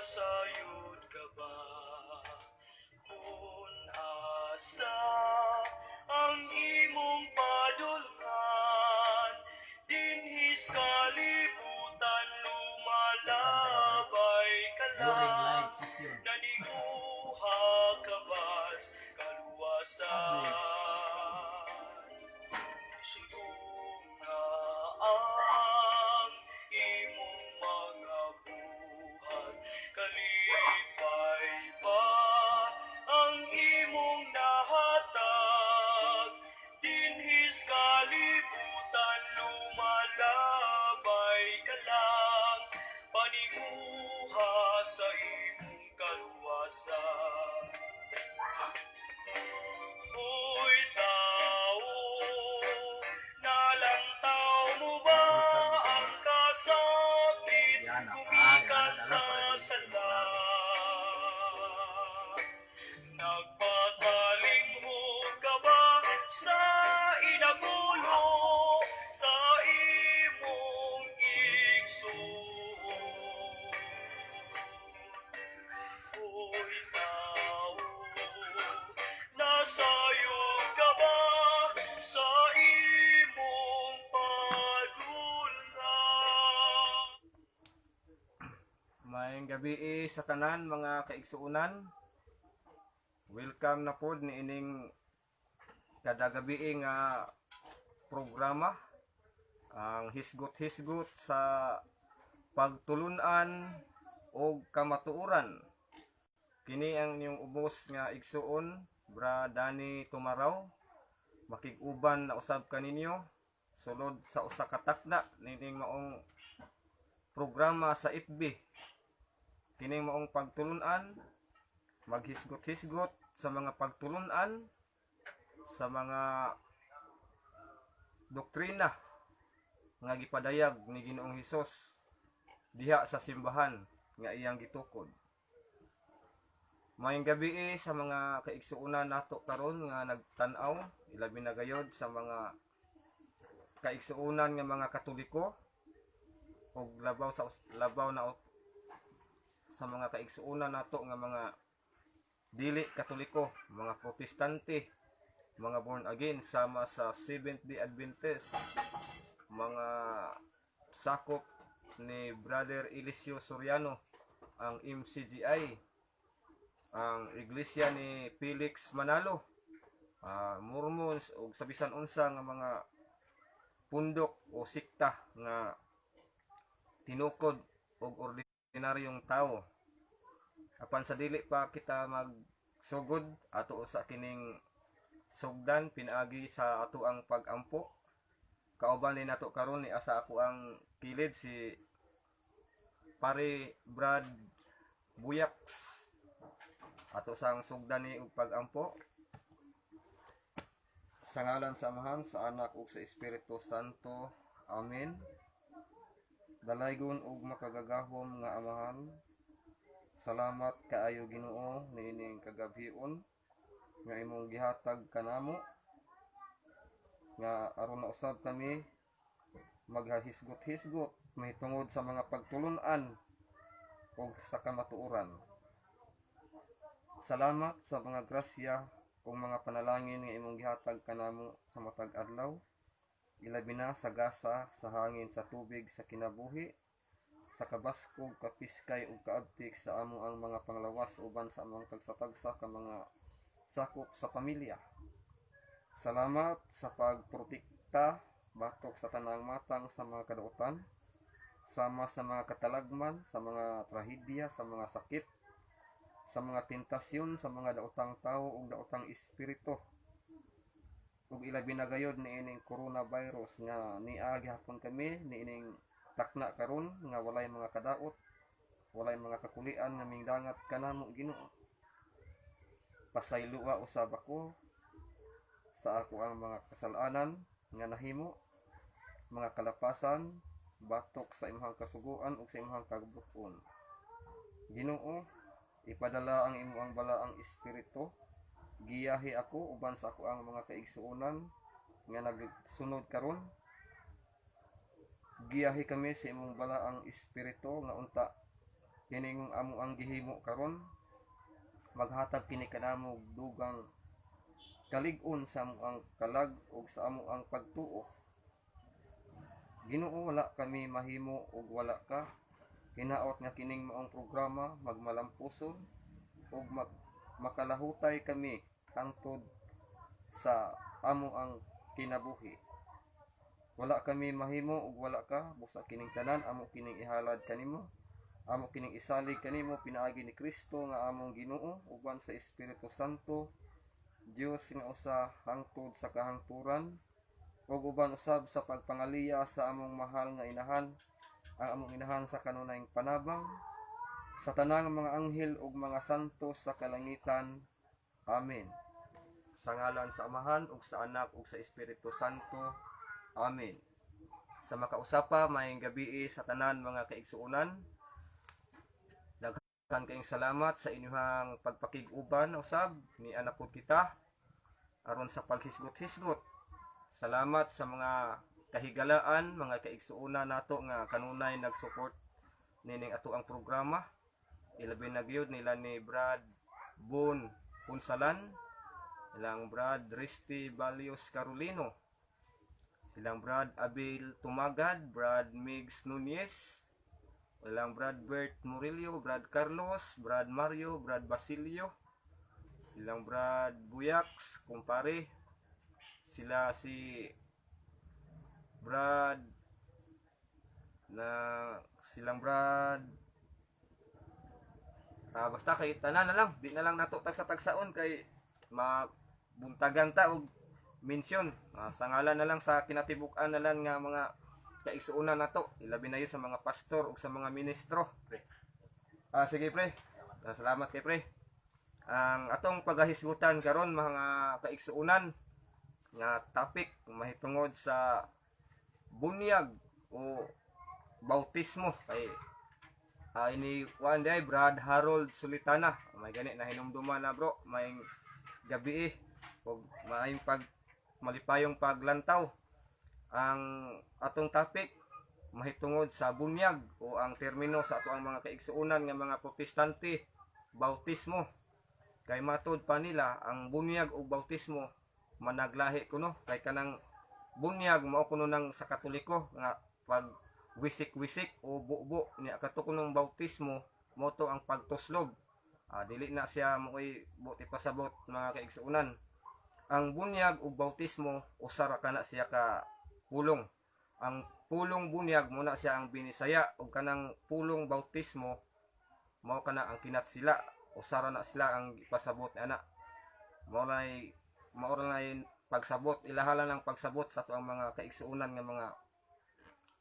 Nasayod ka ba? Kung asa ang imong padulngan, dinhis kalibutan lumalabay ka During lang. live session. Naninguha ka bas kaluwasan. Sulong na ang imong mga buhat, kalipay ba ang imong nahatag? Dinhis kalibutan lumalabay ka lang, paninguha sa imong kaluwasan. Uy tao, nalantaw mo ba ang kasakit? Gumikan sa sala. Nagpakalinghod ka ba sa inagulo sa imong igsoon? Uy tao, nasayod ka ba sa imong padulngan? Maayong gabi sa tanan mga kaigsuunan. Welcome na pod ni ining kada gabi nga programa ang hisgot-hisgot sa pagtulunan o kamatuoran. Kini ang inyong ubos nga igsuon, Bra Danny Tumaraw. Makig-uban na usab kaninyo sulod sa usa ka takda nining maong programa sa FB. Kining maong pagtulunan, maghisgot-hisgot sa mga pagtulunan, sa mga doktrina nga gipadayag ni Ginoong Hesus diha sa simbahan nga iyang gitukod. Maayong gabi sa mga kaigsuunan nato karon nga nagtan-aw, ilabi na gayod sa mga kaigsuunan nga mga Katoliko ug labaw na sa mga kaigsuunan nato nga mga dili Katoliko, mga Protestante, mga born again sama sa Seventh-day Adventist, mga sakop ni Brother Eliseo Soriano, ang MCGI, ang Iglesia ni Felix Manalo, Mormons ug sa bisan unsa nga mga pundok o sikta nga tinukod og ordinaryong tao. Apan sa dili pa kita magsugod ato sa kining sugdan pinaagi sa ato ang pag-ampo, kauban din nato karon ni asa ako ang kilid si Pare Brad Buyaks ato sang sugdan ni og pag-ampo sa ngalan sa Amahan, sa Anak ug sa Espiritu Santo. Amen. Dalaygon ug makagagahom nga Amahan, salamat kaayo Ginoo niining kagabhion nga imong gihatag kanamo nga aron na usab kami maghahisgot-hisgot mahitungod sa mga pagtulunan ug sa kamatuoran. Salamat sa mga grasya ug mga panalangin nga imong gihatag kanamo sa matag adlaw, ilabi na sa gasa sa hangin sa tubig sa kinabuhi, sa kabaskog, kapiskay ug kaabtik sa amo ang mga panglawas uban sa among tagsa-tagsa ka mga sakop sa pamilya. Salamat sa pagprotekta batok sa tanang matang sa mga kadautan, sama sa mga katalagman, sa mga trahedya, sa mga sakit, sa mga tentasyon, sa mga daotang tao ug daotang espiritu. Ug ilabi na gayod niining coronavirus nga niya gihapon kami niining takna karon nga walay mga kadaot, walay mga kakulian nga mingdangat kanamo Ginoo. Pasayloa usab ako sa ako ang mga kasalanan nga nahimo, mga kalapasan batok sa imong kasuguan ug sa imong kagbukon. Ginoo, ipadala ang imong balaang espiritu, giyahi ako uban sa ako ang mga kaigsuonan nga nagsunod karon. Giyahi kami sa imong balaang espiritu nga unta kining amo ang gihimo karon maghatag kini kanamo og dugang kalig-on sa amo ang kalag ug sa amo ang pagtuo. Ginoo, wala kami mahimo ug wala ka. Hinaot nga kining maong programa magmalampuson ug makalahutay kami hangtod sa amo ang kinabuhi. Wala kami mahimo ug wala ka, busa kining tanan amo kining ihalad kanimo. Amo kining isalig kanimo pinaagi ni Kristo nga among Ginoo uban sa Espiritu Santo, Dios nga usa hangtod sa kahangturan, ug uban usab sa pagpangaliya sa among mahal nga inahan, ang among inahan sa kanunayng panabang, sa tanang mga anghel ug mga santos sa kalangitan. Amen. Sa ngalan sa Amahan ug sa Anak ug sa Espiritu Santo. Amen. Sa makausapa, mayong gabi sa tanan mga kaigsuonan. Daghan kayong salamat sa inyong pagpakig-uban usab ni anak po kita aron sa paghisgot-hisgot. Salamat sa mga kahigalaan, mga kaigsuonan nato nga kanunay nag-support nining ato ang programa. Ilabi na gyud nila ni Brad Bon Punsalan, ilang Brad Risty Balios Carolino, silang Brad Abel Tumagad, Brad Migs Nunez, ilang Brad Bert Murillo, Brad Carlos, Brad Mario, Brad Basilio, silang Brad Buyax, kumpare, sila si Brad na silang Brad basta kay tanan na lang, di na lang nato tagsa-tagsaon kay mabuntagan ta og mention. Sa ngalan na lang sa kinatibuk-an na lang nga mga kaigsuonan nato, ilabi na yun sa mga pastor ug sa mga ministro. Pre. Sige pre. Salamat kay pre. Ang atong paghahisgutan karon mga kaigsuonan nga topic mahitungod sa bunyag o bautismo kay ini one day Brad Harold Sulitana. May gani na hinumduman na bro, may gabi ug maayong malipayong paglantaw. Ang atong topic mahitungod sa bunyag o ang termino sa ato ang mga kaigsuonan nga mga protestante, bautismo. Kay matud pa nila ang bunyag o bautismo managlahi kuno kay kanang bunyag mao kuno nang sa Katoliko nga pag wisik-wisik o bubo niya katukunong bautismo mo to ang pagtuslob. Dili na siya mo'y buti pasabot mga kaigsuonan. Ang bunyag o bautismo usara kana siya ka pulong. Ang pulong bunyag mo na siya ang binisaya o kanang pulong bautismo mao kana ang kinatsila usara na sila ang ipasabot ana. Mao na pagsabot ilahala ng pagsabot sa ato ang mga kaigsuonan nga mga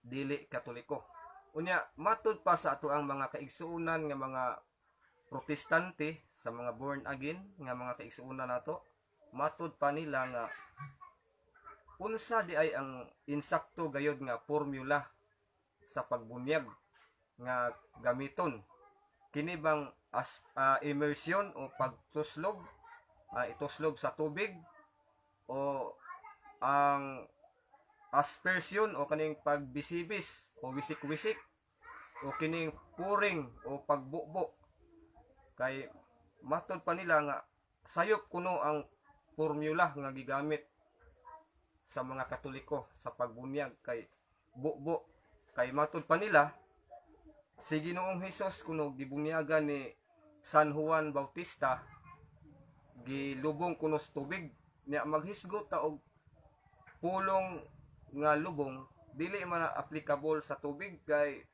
dili Katoliko. Unya matud pa sa ato ang mga kaigsuonan nga mga protestante sa mga born again nga mga kaigsuonan nato, matud pa nila nga unsa di ay ang insakto gayod nga formula sa pagbunyag nga gamiton. Kini bang immersion o pagtuslob, ituslob sa tubig o ang aspersion o kaning pagbisibis o wisik-wisik o kining puring o pagbubo. Kay matud pa nila nga sayop kuno ang formula nga gigamit sa mga Katoliko sa pagbunyag kay bubo. Kay matud pa nila si Ginoong Hesus kuno gibunyagan ni San Juan Bautista gilubong kuno sa tubig niya maghisgot ta og pulong nga lubong dili man applicable sa tubig kay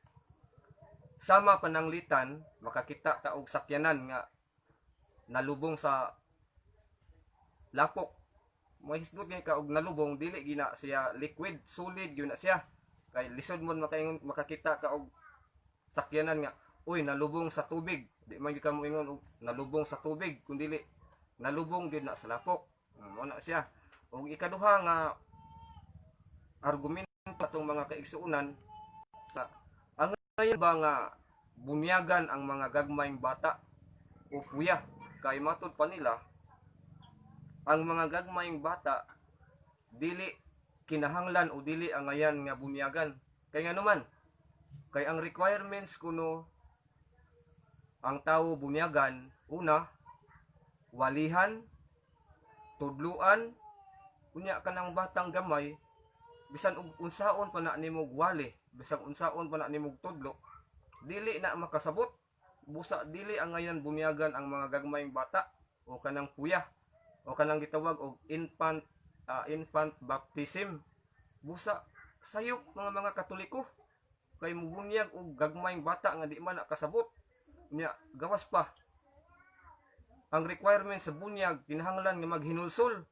sama pananglitan makakita ta og sakyanan nga nalubong sa lapok. Mahisgot gyud ka og nalubong dili gina siya liquid, solid gyud na siya. Kay lisod mo makakita ka og sakyanan nga uy nalubong sa tubig. Di man gyud ka moingon og nalubong sa tubig kundi nalubong gyud na sa lapok. Mao na siya. Og ikaduha nga argumento atong mga kaigsuonan sa ang ngayon ba nga bunyagan ang mga gagmayng bata o puya kay matud pa nila ang mga gagmayng bata dili kinahanglan o dili ang ngayan nga bunyagan kay nga naman kay ang requirements kuno ang tao bunyagan, una, walihan, tudluan, unya ka ng batang gamay, bisan unsaon pa na nimog wali, bisan unsaon pa na nimog tudlo, dili na makasabot. Busa dili ang ngayon bunyagan ang mga gagmayng bata o kanang puya o kanang gitawag og infant baptism. Busa sayop mga Katoliko kay mubunyag og gagmayng bata nga di man nakasabot. Nya gawas pa ang requirement sa bunyag kinahanglan nga maghinulsol.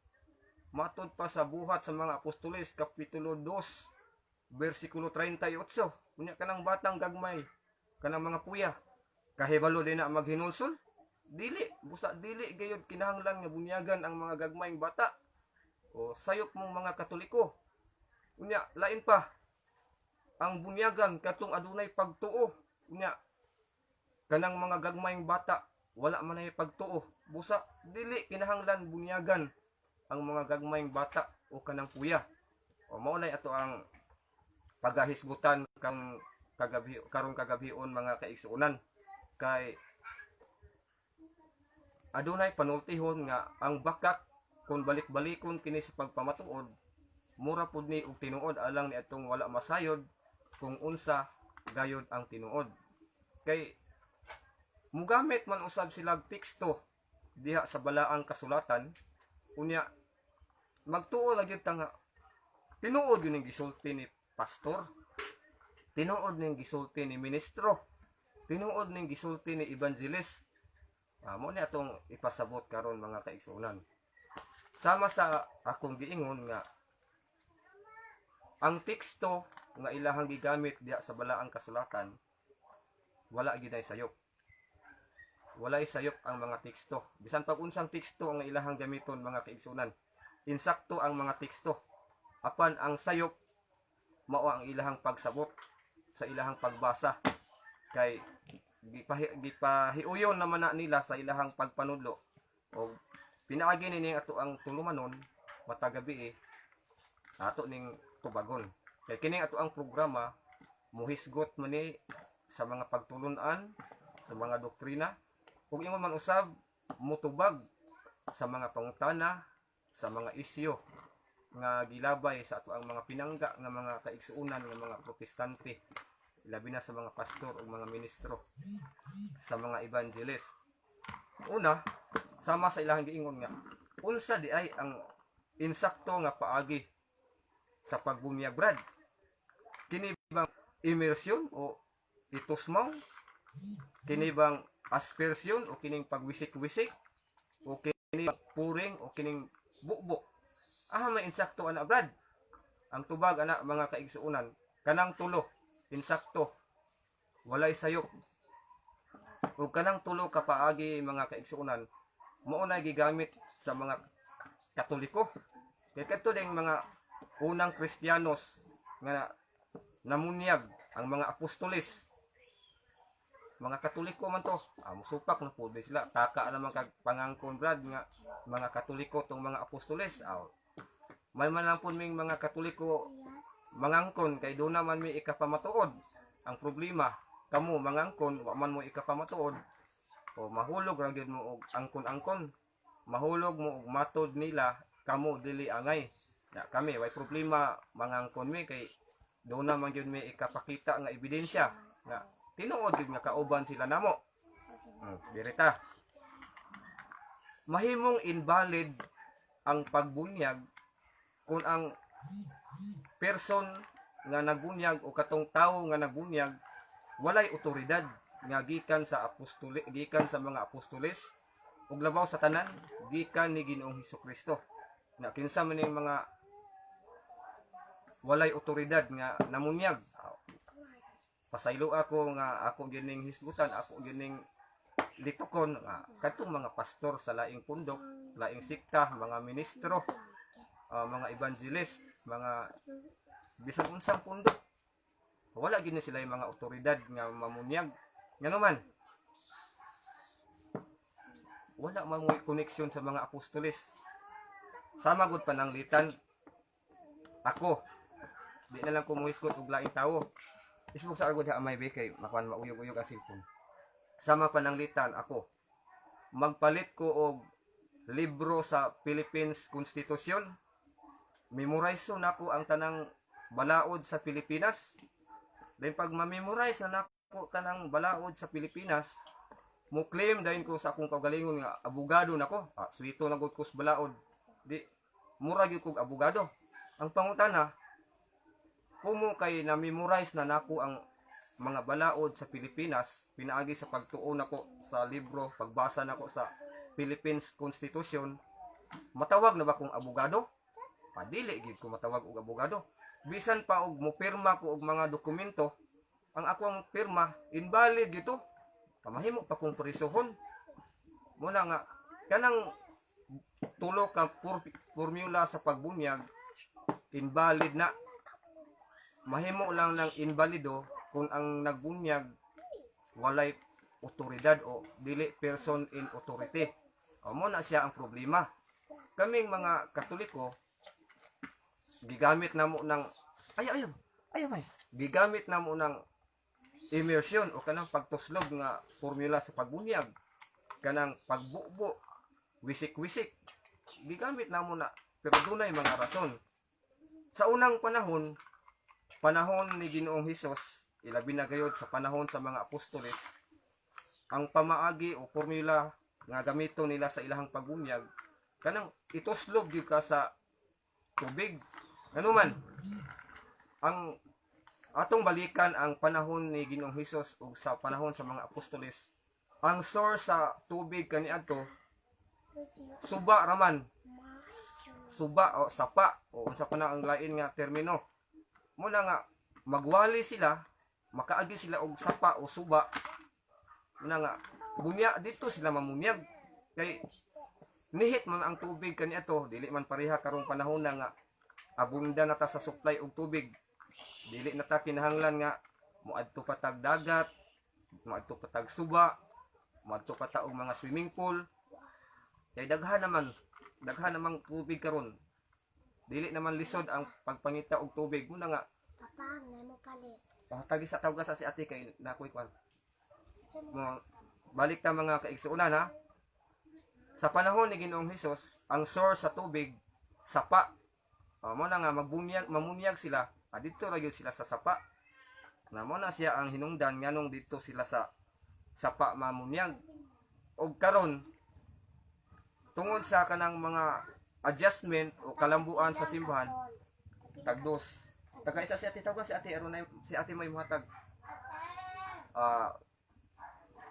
Matod pa sa buhat sa mga apostoles kapitulo 2 bersikulo 38. Unya kanang batang gagmay, kanang mga puya, kahibalo din na maghinulsol? Dili, busa dili gayud kinahanglan nga bunyagan ang mga gagmayng bata. O sayop mong mga Katoliko. Unya lain pa ang bunyagan katong adunay pagtuo. Unya kanang mga gagmayng bata wala man ay pagtuo. Busa dili kinahanglan bunyagan ang mga gagmayng bata o kanang puya. O mao nay ato ang pagahisgutan kang karong kagabhion mga kaigsuonan. Kay adunay panultihon nga ang bakak kung balik-balikon kini sa pagpamatuod, mura pud ni og tinuod alang ni atong wala masayod kung unsa gayod ang tinuod. Kay mugamit man usab sila teksto diha sa balaang kasulatan, unya magtuo lagi ta nga tinuod yun ang gisulti ni pastor, tinuod ning gisulti ni ministro, tinuod ning gisulti ni evangelist. Mo ni atong ipasabot karon mga kaigsuonan. Sama sa akong giingon nga ang teksto nga ilahang gigamit diha sa balaang kasulatan wala gid ay sayop. Walay sayop ang mga teksto. Bisan pag unsang teksto ang ilahang gamiton mga kaigsuonan, insakto ang mga teksto. Apan ang sayop mao ang ilahang pagsabot sa ilahang pagbasa. Kay gipahiuyon naman na nila sa ilahang pagpanudlo. O pinaagi ni ato ang tulumanon matagabi ato ning tubagon. Kay kining ato ang programa muhisgot man ni sa mga pagtulunan, sa mga doktrina, ug ingon man usab mutubag sa mga pangutana, sa mga isyu nga gilabay sa ato ang mga pinangga nga mga kaigsuonan nga mga protestante, labi na sa mga pastor o mga ministro, sa mga evangelist. Una, sama sa ilahang giingon nga unsa di ay ang insakto nga paagi sa pagbunyag brad. Kini bang immersion o itusmaw? Kini bang aspersion o kining pagwisik-wisik? O kini puring o kining bukbok? May insakto ana brad. Ang tubag ana mga kaigsuonan kanang tulo insakto, walay sayop. Ug kanang tulo ka paagi mga kaigsuonan mao na gigamit sa mga Katoliko. Kay kadto ding mga unang Kristiyanos nga namunyag ang mga apostoles, mga Katoliko man to. Musupak na po sila. Taka naman kag pangangkon brad nga mga Katoliko tong mga apostoles. May man lang po ming mga Katoliko mangangkon kay doon naman may ikapamatuod. Ang problema, kamo mangangkon wa man mo ikapamatuod o mahulog ra gyud mo og angkon-angkon. Mahulog mo og matod nila, kamo dili angay. Ya kami way problema mangangkon mi kay doon naman gyud may ikapakita nga ebidensya nga tinuod gyud nga kauban sila namo. Direta. Mahimong invalid ang pagbunyag kung ang person nga nagbunyag o katong tawo nga nagbunyag walay otoridad nga gikan sa apostoli, gikan sa mga apostoles ug labaw sa tanan gikan ni Ginoong Hesukristo. Na kinsa man ning mga walay otoridad nga namunyag. Pasaylo ako nga ako gining hisgutan, ako gining litukon nga kadtong mga pastor sa laing pundok, laing sikta, mga ministro, mga evangelist, mga bisan unsang pundok. Wala gid sila yung mga otoridad nga mamunyag. Ngano man? Wala man mo koneksyon sa mga apostoles. Sama gud pananglitan ako. Di na lang ko muhisgot og laing tawo. Isbog sa argod ha amay be kay makuan mauyog-uyog ang cellphone. Sama pananglitan ako. Magpalit ko og libro sa Philippines Constitution. Memorize na ako ang tanang balaod sa Pilipinas. Then pag ma-memorize na nako tanang balaod sa Pilipinas, mo claim dayon ko sa akong kaugalingon nga abogado nako. Suwito na gud ko sa balaod. Di mura gyud kog abogado. Ang pangutana, kumo kay na-memorize na nako ang mga balaod sa Pilipinas, pinaagi sa pagtuon nako sa libro, pagbasa nako sa Philippines Constitution, matawag na ba kong abogado? Dili gid ko matawag og abogado. Bisan pa og mopirma ko og mga dokumento, ang akong pirma invalid dito. Pamahimo pa kong prisuhon. Muna nga kanang tulo ka formula sa pagbunyag invalid na. Mahimo lang ng invalido kung ang nagbunyag walay otoridad o dili person in authority. Mo na siya ang problema. Kaming mga Katoliko, gigamit na mo ng ayaw may gigamit na mo ng immersion o kanang pagtuslog nga formula sa pagbunyag, kanang pagbubo, wisik-wisik, gigamit na mo na, pero dunay mga rason. Sa unang panahon ni Ginoong Hesus, ilabi na gayod sa panahon sa mga apostoles, ang pamaagi o formula nga gamito nila sa ilahang pagbunyag, kanang ituslog gyud ka sa tubig. Ano man, ang atong balikan ang panahon ni Ginoong Hesus ug sa panahon sa mga apostoles, ang source sa tubig kaniadto suba raman, suba o sapa o unsa pa na ang lain nga termino. Muna nga magwali sila, makaagi sila og sapa o suba, muna nga bunya dito sila mamunyag kay nihit man ang tubig kaniadto, dili man pareha karong panahon na nga abunda na ta sa supply og tubig. Dili na ta kinahanglan nga moadto pa tag dagat, moadto pa tag suba, moadto pa ta og mga swimming pool. Kay daghan naman tubig karon. Dili naman lisod ang pagpangita og tubig. Muna nga Papa, nemo kalit. tagi sa tawag sa si ate kay nakoy kwan. Balik ta mga kaigsuonan ha. Sa panahon ni Ginoong Hesus, ang source sa tubig sapa. Mo na nga mamunyag sila. Dito ra gyud sila sa sapa. Mo na siya ang hinungdan nganong dito sila sa sapa mamunyag. Og karon tungod sa kanang mga adjustment o kalambuan sa simbahan, tagdos. Tagaisa si ate tawag si ate aron na si ate may muhatag.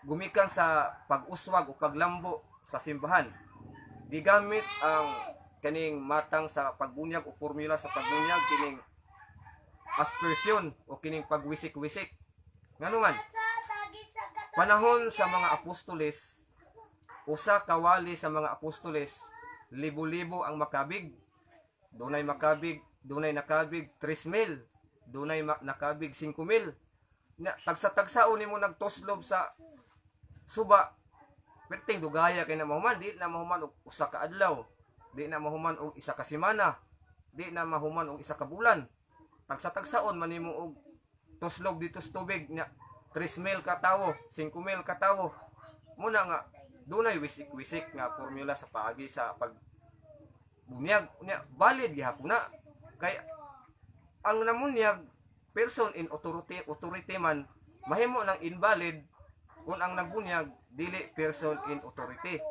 Gumikan sa pag-uswag o paglambo sa simbahan. Gigamit ang kaning matang sa pagbunyag o formula sa pagbunyag, kining aspersion o kining pagwisik-wisik. Ngano man, panahon sa mga apostoles, usa kawali sa mga apostoles, libo-libo ang makabig. Dunay nakabig 3,000, dunay nakabig 5,000. Tagsa-tagsao nimo nagtuslob sa suba, perting dugaya kay na mahuman, di na mahuman og usa ka adlaw. Di na mahuman og isa ka semana, di na mahuman og isa ka bulan. Tagsa-tagsaon man nimo og tuslog dito sa tubig nya 3,000 ka tawo, 5,000 ka tawo. Muna nga dunay wisik-wisik nga formula sa paagi sa pagbunyag nya valid gihapon na. Kay ang namunyag person in authority man mahimo nang invalid kung ang nagbunyag dili person in authority.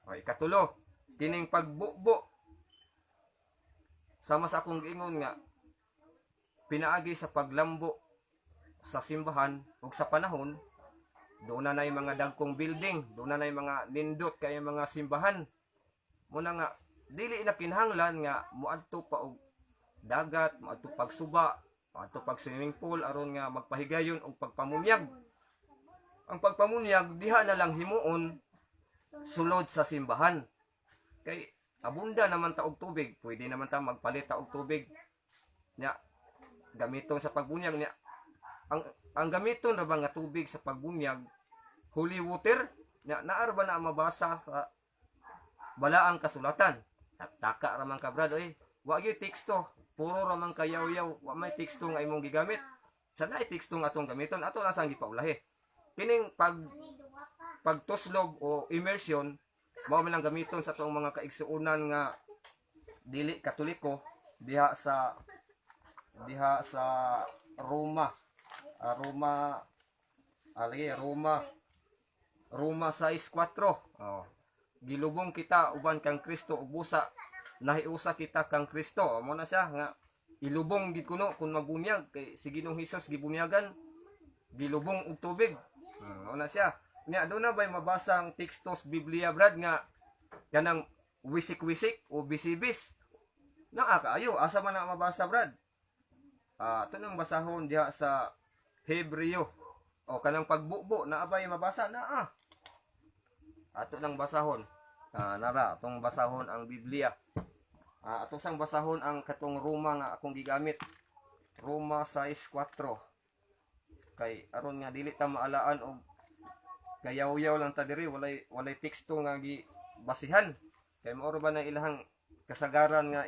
Ikatulo, kining pagbubo, sama sa akong giingon nga pinaagi sa paglambo sa simbahan ug sa panahon, doon na nay mga dagkong building, doon na nay mga nindot kay mga simbahan. Muna nga dili na kinahanglan nga moadto pa og dagat, moadto pagsuba, moadto pag swimming pool aron nga magpahigayon og pagpamunyag. Ang pagpamunyag diha na lang himuon sulod sa simbahan. Kay abunda naman ta og tubig, pwede naman ta magpalit ta og tubig nya gamiton sa pagbunyag nya. Ang gamiton ra ba nga tubig sa pagbunyag, holy water nya, naar ba na mabasa sa balaang kasulatan? Taka ra man ka brad, wa gyud teksto, puro ra man kayaw-yaw, wa may teksto nga imong gigamit. Sa naay teksto nga atong gamiton, ato lang sang gipaulahi. Kining pagtuslog o immersion mao man lang gamiton sa atong mga kaigsuunan nga dili katoliko diha sa Roma. Roma 6:4. Oh. Gilubong kita uban kang Kristo ug busa nahiusa kita kang Kristo. Mo na siya nga ilubong gid kuno kun magbunyag kay si Ginoong Hesus gibunyagan gilubong og tubig. Mo na siya. Nya do na bay mabasa ang tekstos Biblia brad nga kanang wisik-wisik o bisibis. Nakakaayo asa man na mabasa brad? Ito nang basahon diha sa Hebreo o kanang pagbubo na abay mabasa na ato nang basahon. Nara atong basahon ang Biblia. Ato sang basahon ang katong Roma nga akong gigamit. Roma 6:4. Kay aron nga dili ta maalaan og gayaw-yaw lang ta diri walay teksto nga gibasihan. Kay mao ba na ilahang kasagaran nga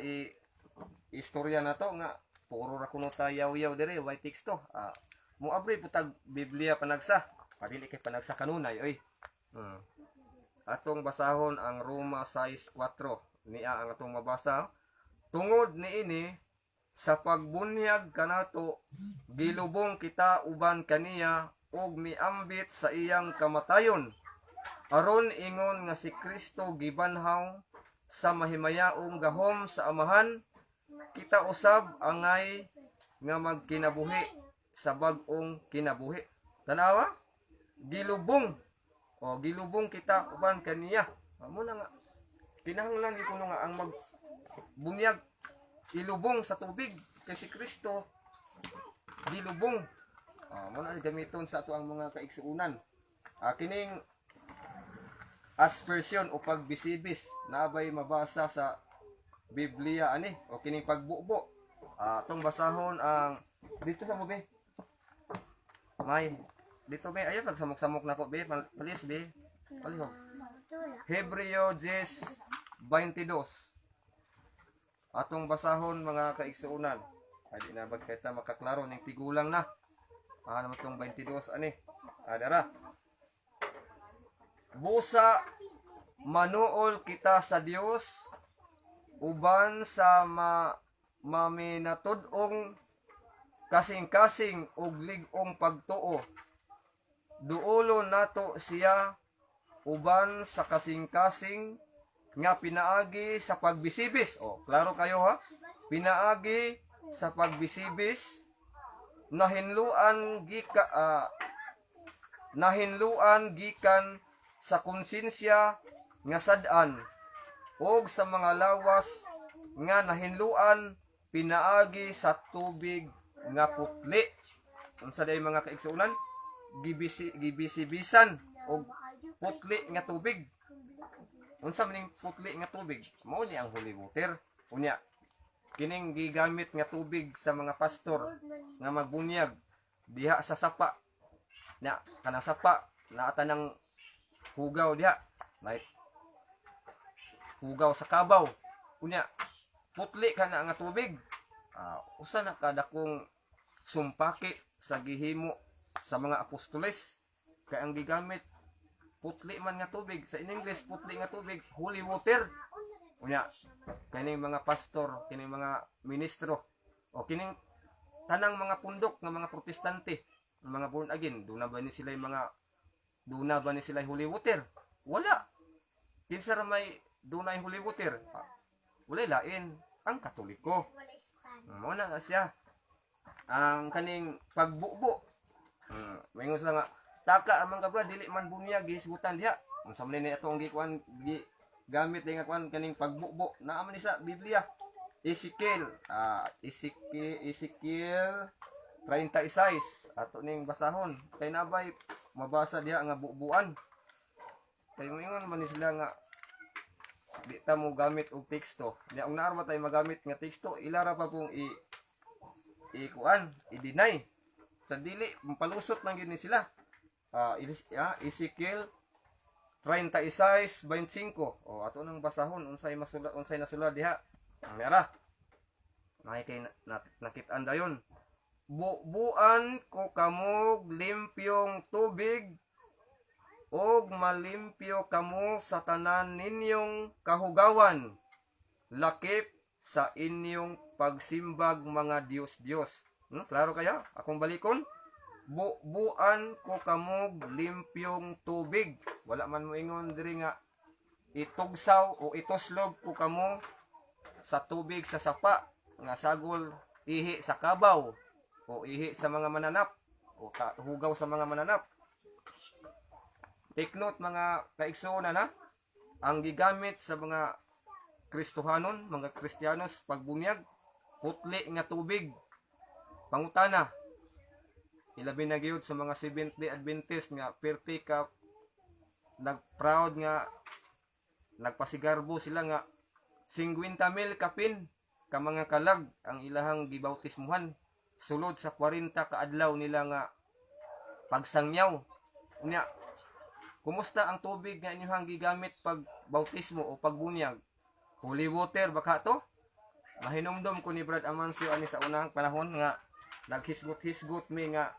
istorya nato nga puro ra kuno ta yaw-yaw diri way teksto. Muabri putag Biblia panagsa. Dili kay panagsa kanunay oy. Atong basahon ang Roma 6:4. Niya ang atong mabasa. Tungod niini sa pagbunyag kanato gilubong kita uban kaniya ug miambit sa iyang kamatayon aron ingon nga si Kristo gibanhaw sa mahimayaong gahom sa amahan kita usab angay nga magkinabuhi sa bag-ong kinabuhi. Tanawa gilubong kita uban kaniya. Amo na nga kinahanglan gyud kuno nga ang magbunyag ilubong sa tubig kay si Kristo gilubong. Muna gamiton sa ato ang mga kaigsuunan. Kining aspersion o pagbisibis na abay mabasa sa Biblia ani o kining pagbubo. Atong basahon ang dito sa mo be. May dito be ayo pagsamok-samok nako be palis be. Palihog. Hebreo 10:22. Atong basahon mga kaigsuunan. Di na ba kita makaklaro ning tigulang na. Naman itong 22 ani. Dara. Busa manuol kita sa Dios uban sa maminatud-ong kasing-kasing ug lig-ong pagtuo. Duolo nato siya uban sa kasing-kasing nga pinaagi sa pagbisibis. Klaro kayo ha? Pinaagi sa pagbisibis nahinluan gikan sa konsensya nga sad-an ug sa mga lawas nga nahinluan pinaagi sa tubig nga putli. Unsa day mga kaigsuunan? Gibisibisan og putli nga tubig. Unsa maning putli nga tubig? Mao ni ang holy water. Unya kining gigamit nga tubig sa mga pastor nga magbunyag diha sa sapa. Na kanang sapa naa tanang hugaw diha. Like hugaw sa kabaw. Unya putli kana nga tubig. Usa na kadakong sumpaki sa gihimo sa mga apostoles kay ang gigamit putli man nga tubig. Sa in English putli nga tubig, holy water. Unya kining mga pastor, kining mga ministro o kining tanang mga pundok nga mga protestante, mga born again, duna ba ni sila holy water? Wala. Kinsa ra may dunay holy water? Wala lain ang Katoliko. Mo na nga siya. Ang kaning pagbubo. Mayingon sila nga taka amang kabra dili man bunyag gisgutan diha. Unsa man ni atong gikuan gamit nga kuan kaning pagbubo naa man ni sa Biblia. Ezekiel 36 ato ning basahon kay nabay mabasa diha nga bubuan. Kay moingon man ni sila nga di ta mo gamit og teksto. Nya ang naarma tay magamit nga teksto ilara pa pong i-deny. Sa dili mapalusot lang gyud ni sila. Ezekiel 36:25. Ato nang basahon unsay nasulat diha. Ang mera. Kay nakit-an dayon. Buan ko kamog limpyong tubig og malimpyo kamo sa tanan ninyong kahugawan, lakip sa inyong pagsimbag mga Diyos. Klaro kaya? Akong balikon. Buan ko kamog limpyong tubig. Wala man mo ingon diri nga itugsaw o ituslog ko kamo sa tubig sa sapa nga sagol ihi sa kabaw o ihi sa mga mananap o hugaw sa mga mananap. Take note mga kaigsuonan na ang gigamit sa mga Kristohanon, mga Kristiyanos pagbunyag, putli nga tubig. Pangutana, ilabi na gyud sa mga Seventh-day Adventist nga perti ka nagproud nga nagpasigarbo sila nga 50,000 kapin ka mga kalag ang ilahang gibautismuhan sulod sa 40 ka adlaw nila nga pagsangyaw. Unya, kumusta ang tubig nga inyong gigamit pag bautismo o pagbunyag? Holy water baka to? Mahinumdom ko ni Brad Amancio ani sa unang panahon nga naghisgot-hisgot mi nga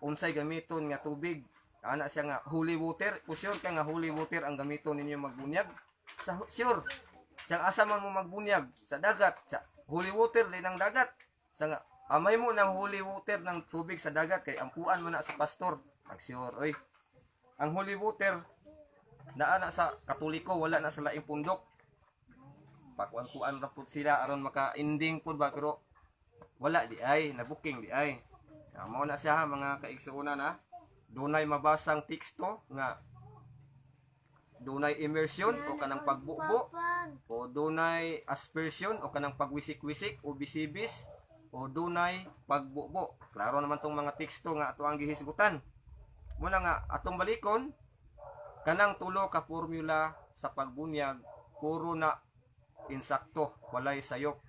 unsay gamiton nga tubig. Ana siya nga holy water. For sure ka nga holy water ang gamiton ninyo magbunyag. Sa sure. Sa asa man mo magbunyag sa dagat, sa holy water din ang dagat. Sa nga amay mo ng holy water ng tubig sa dagat kay ampuan mo na sa pastor. Sure, oy. Ang holy water naa na sa Katoliko, wala na sa laing pundok. Pakuan-kuan ra pud sila aron maka-ending pud ba, pero wala di ay nabuking di ay. Mao na siya mga kaigsuonan na. Dunay mabasang teksto nga dunay immersion o kanang pagbubo o dunay aspersion o kanang pagwisik-wisik o bisibis o dunay pagbubo. Klaro naman tong mga teksto nga ato ang gihisgutan. Muna nga atong balikon kanang tulo ka formula sa pagbunyag puro na insakto, walay sayop.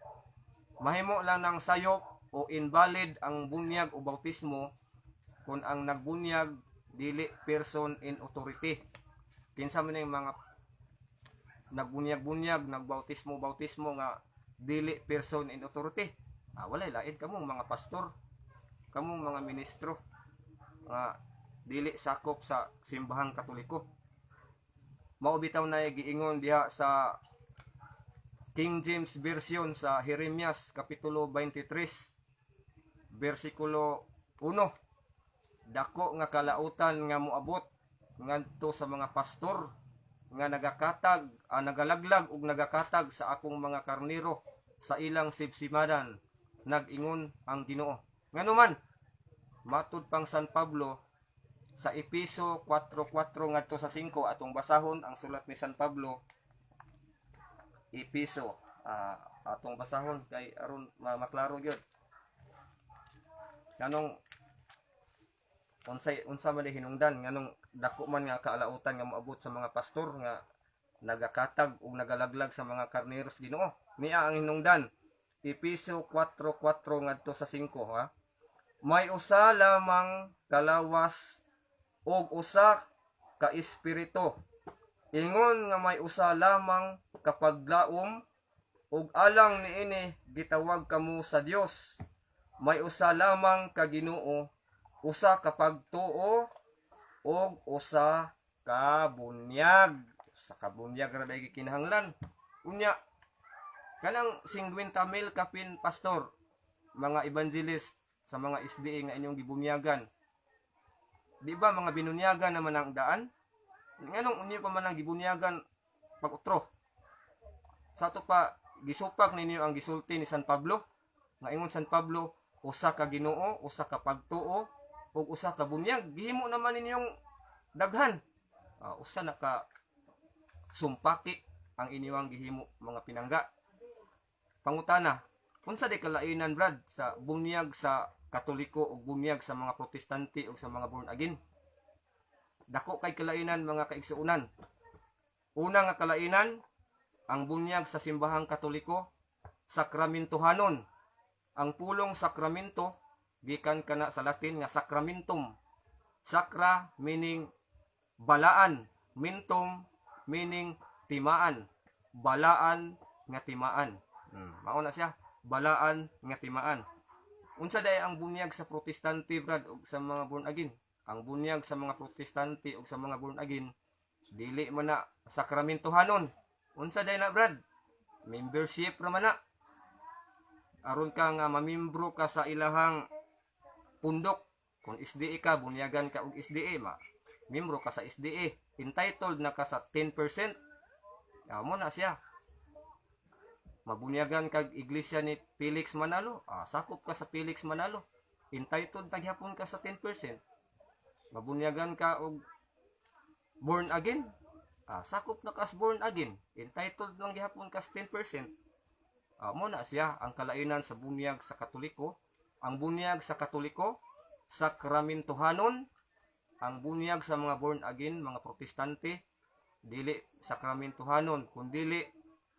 Mahimo lang ng sayop o invalid ang bunyag o bautismo kung ang nagbunyag dili person in authority. Kinsa man yung mga nagbunyag-bunyag, nagbautismo nga dili person in authority. Walay lain kamong mga pastor, kamong mga ministro nga dili sakop sa simbahang Katoliko. Mao bitaw na giingon diha sa King James Version sa Jeremias Kapitulo 23 versikulo 1. Dako nga kalautan nga moabot ngadto sa mga pastor nga nagakatag, nagalaglag ug nagakatag sa akong mga karnero sa ilang sipsimadan, nag-ingon ang Ginoo. Nganuman matud pang San Pablo sa Episo 4:4 ngadto sa 5 atong basahon ang sulat ni San Pablo. Episo atong basahon kay aron maklaro gyud kanong unsa man hinungdan nganong dako man nga kaalautan nga moabot sa mga pastor nga nagakatag ug nagalaglag sa mga karneros Ginoo. Niya ang hinungdan Episo 4:4 ngadto sa 5 ha. May usa lamang kalawas ug usa ka espiritu. Ingon nga may usa lamang kapaglaom ug alang niini gitawag kamo sa Dios. May usa lamang ka Ginoo, usa ka pagtuo ug usa ka bunyag. Sa kabunyag ra day kinahanglan. Unya kanang 50,000 kapin pastor, mga evangelist sa mga SDA nga inyong gibunyagan. Di ba mga binunyagan naman ang daan? Nganong unyo pa man ang gibunyagan pag-utro? Sa ato pa gisupak ninyo ang gisulti ni San Pablo. Nga ingon San Pablo, usa ka Ginoo, usa ka pagtuo, ug usa ka bunyag. Gihimo naman ninyong daghan. Usa na ka sumpaki ang inyong gihimo mga pinangga. Pangutana, unsa di kalainan Brad sa bunyag sa Katoliko ug bunyag sa mga Protestante ug sa mga born again? Dako kay kalainan mga kaigsuonan. Una nga kalainan, ang bunyag sa simbahang Katoliko, sakramentohanon. Ang pulong sakramento, gikan kana sa Latin nga sacramentum. Sakra meaning balaan, mentum meaning timaan. Balaan nga timaan. Mao na siya, balaan nga timaan. Unsa day ang bunyag sa Protestante Brad ug sa mga born again? ang bunyag sa mga protestante ug sa mga born again dili man na sakramentohanon. Unsa day na brad? Membership ra man na. Aron ka nga mamembro ka sa ilahang pundok. Kung SDA ka, bunyagan ka og SDA, membro ka sa SDA, entitled na ka sa 10%. Amo na siya. Mabunyagan kag iglesia ni Felix Manalo, sakop ka sa Felix Manalo, entitled na gyapon ka sa 10%. Mabunyagan ka og born again, sakop na ka sa born again, entitled lang gyapon ka sa 10%. Amo na siya ang kalainan sa bunyag sa Katoliko. Ang bunyag sa Katoliko, sakramentohanon. Ang bunyag sa mga born again, mga protestante, dili sakramentohanon, kundi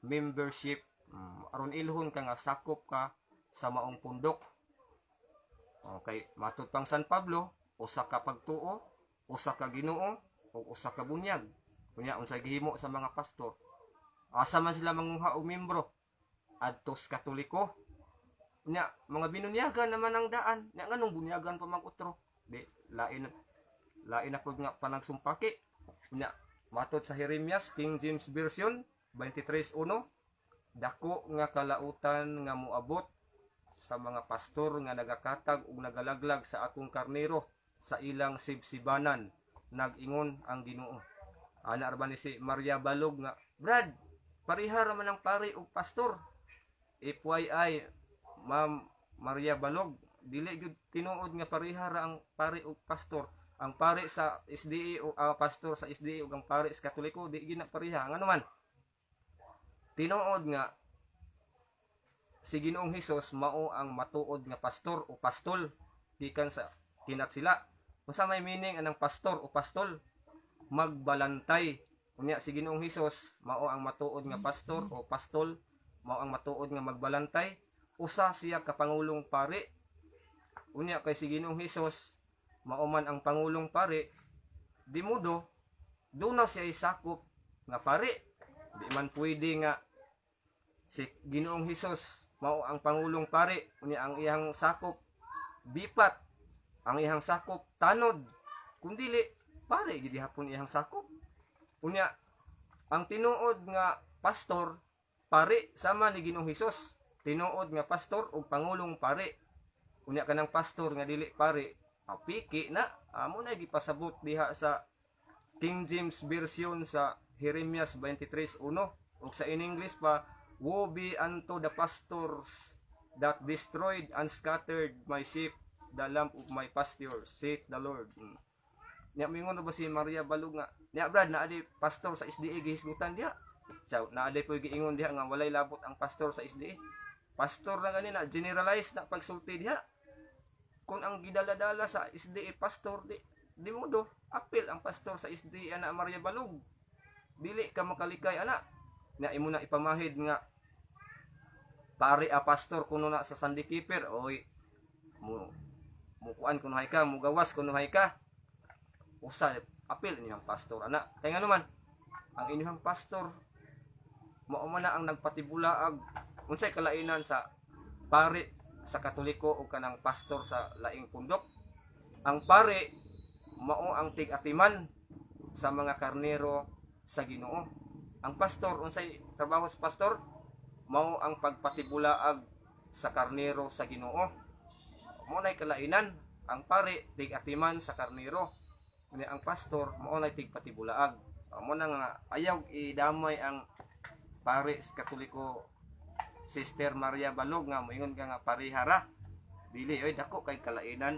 membership. Aron ilhon ka nga sakop ka sa maong pundok. Okay, matud pang San Pablo, usa ka pagtuo, usa ka Ginoo, o usa ka bunyag. Kunya unsay gihimo sa mga pastor? Asa man sila manguha og membro? Adtos Katoliko. Nya mga binunyagan naman ang daan. Nya nganong bunyagan pa mag-utro? Di lain na pud nga panagsumpaki. Nya matud sa Jeremias King James Version 23:1, dako nga kalautan nga moabot sa mga pastor nga nagakatag ug nagalaglag sa akong karnero sa ilang sibsibanan, nag-ingon ang Ginoo. Ana ra ba ni si Maria Balog nga, Brad, parihara man ang pari ug pastor. FYI, Ma'am Maria Balog, dili gyud tinuod nga parihara ang pari ug pastor. Ang pari sa SDA o pastor sa SDA ug ang pari sa Katoliko di gyud na pareha. Ngano man? Tinuod nga si Ginoong Hesus mao ang matuod nga pastor o pastol gikan sa kinat sila. Unsa may meaning anang pastor o pastol? Magbalantay. Unya si Ginoong Hesus mao ang matuod nga pastor o pastol, mao ang matuod nga magbalantay. Usa siya ka pangulong pari. Unya kay si Ginoong Hesus mao man ang pangulong pari, di modo do na siya isakop nga pari. Di man pwede nga si Ginoong Hesus mao ang pangulong pari, unya ang iyang sakop bipat, ang iyang sakop tanod, kundili pare gid hapon iyang sakop. Unya ang tinuod nga pastor pare sama ni Ginoong Hesus, tinuod nga pastor ug pangulong pare. Unya kanang pastor nga dili pare, apiki na amo na gipasabot diha sa King James Version sa Jeremias 23:1 ug sa in English pa, woe be unto the pastors that destroyed and scattered my sheep, the lamb of my pasture, saith the Lord. Nya mingon ba si Maria Balog nga, nya brad naa di pastor sa SDA gihisgutan diha. So naa di poy giingon diha nga walay labot ang pastor sa SDA. Pastor na gani na generalize na pagsulti diha. Kung ang gidaladala sa SDA pastor di mo do apil ang pastor sa SDA ana Maria Balog. Dili ka makalikay ana. Na imo na ipamahid nga pare a pastor kuno na sa Sunday keeper, oy mukuan kuno hay ka, mugawas kuno hay ka. Usa apil inyong pastor ana. Kay ngano man ang inyong pastor mao man na ang nagpatibulaag unsay kalainan sa pare sa Katoliko o kanang pastor sa laing pundok. Ang pare mao ang tig-atiman sa mga karnero sa Ginoo. Ang pastor unsay trabaho sa pastor? Mao ang pagpatibulaag sa karnero sa Ginoo. Mao nay kalainan. Ang pare tig-atiman sa karnero. Unya ang pastor mao nay tig-patibulaag. Mao na nga ayaw idamay ang pare sa Katoliko Sister Maria Balog nga moingon ka nga parihara. Dili oy dako kay kalainan.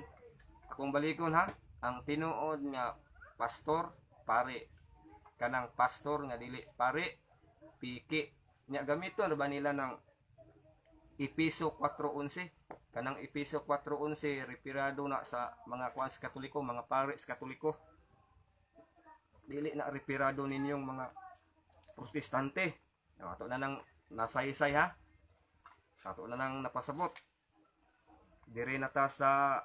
Akong balikon ha, ang tinuod nga pastor pare, kanang pastor nga dili pare piki. Nya gamiton ba nila ng Episo 4:11? Kanang Episo 4:11 repirado na sa mga kuan sa Katoliko, mga pare sa Katoliko. Dili na repirado ninyong mga protestante. Ato na nang nasaysay ha. Ato na nang napasabot. Dire na ta sa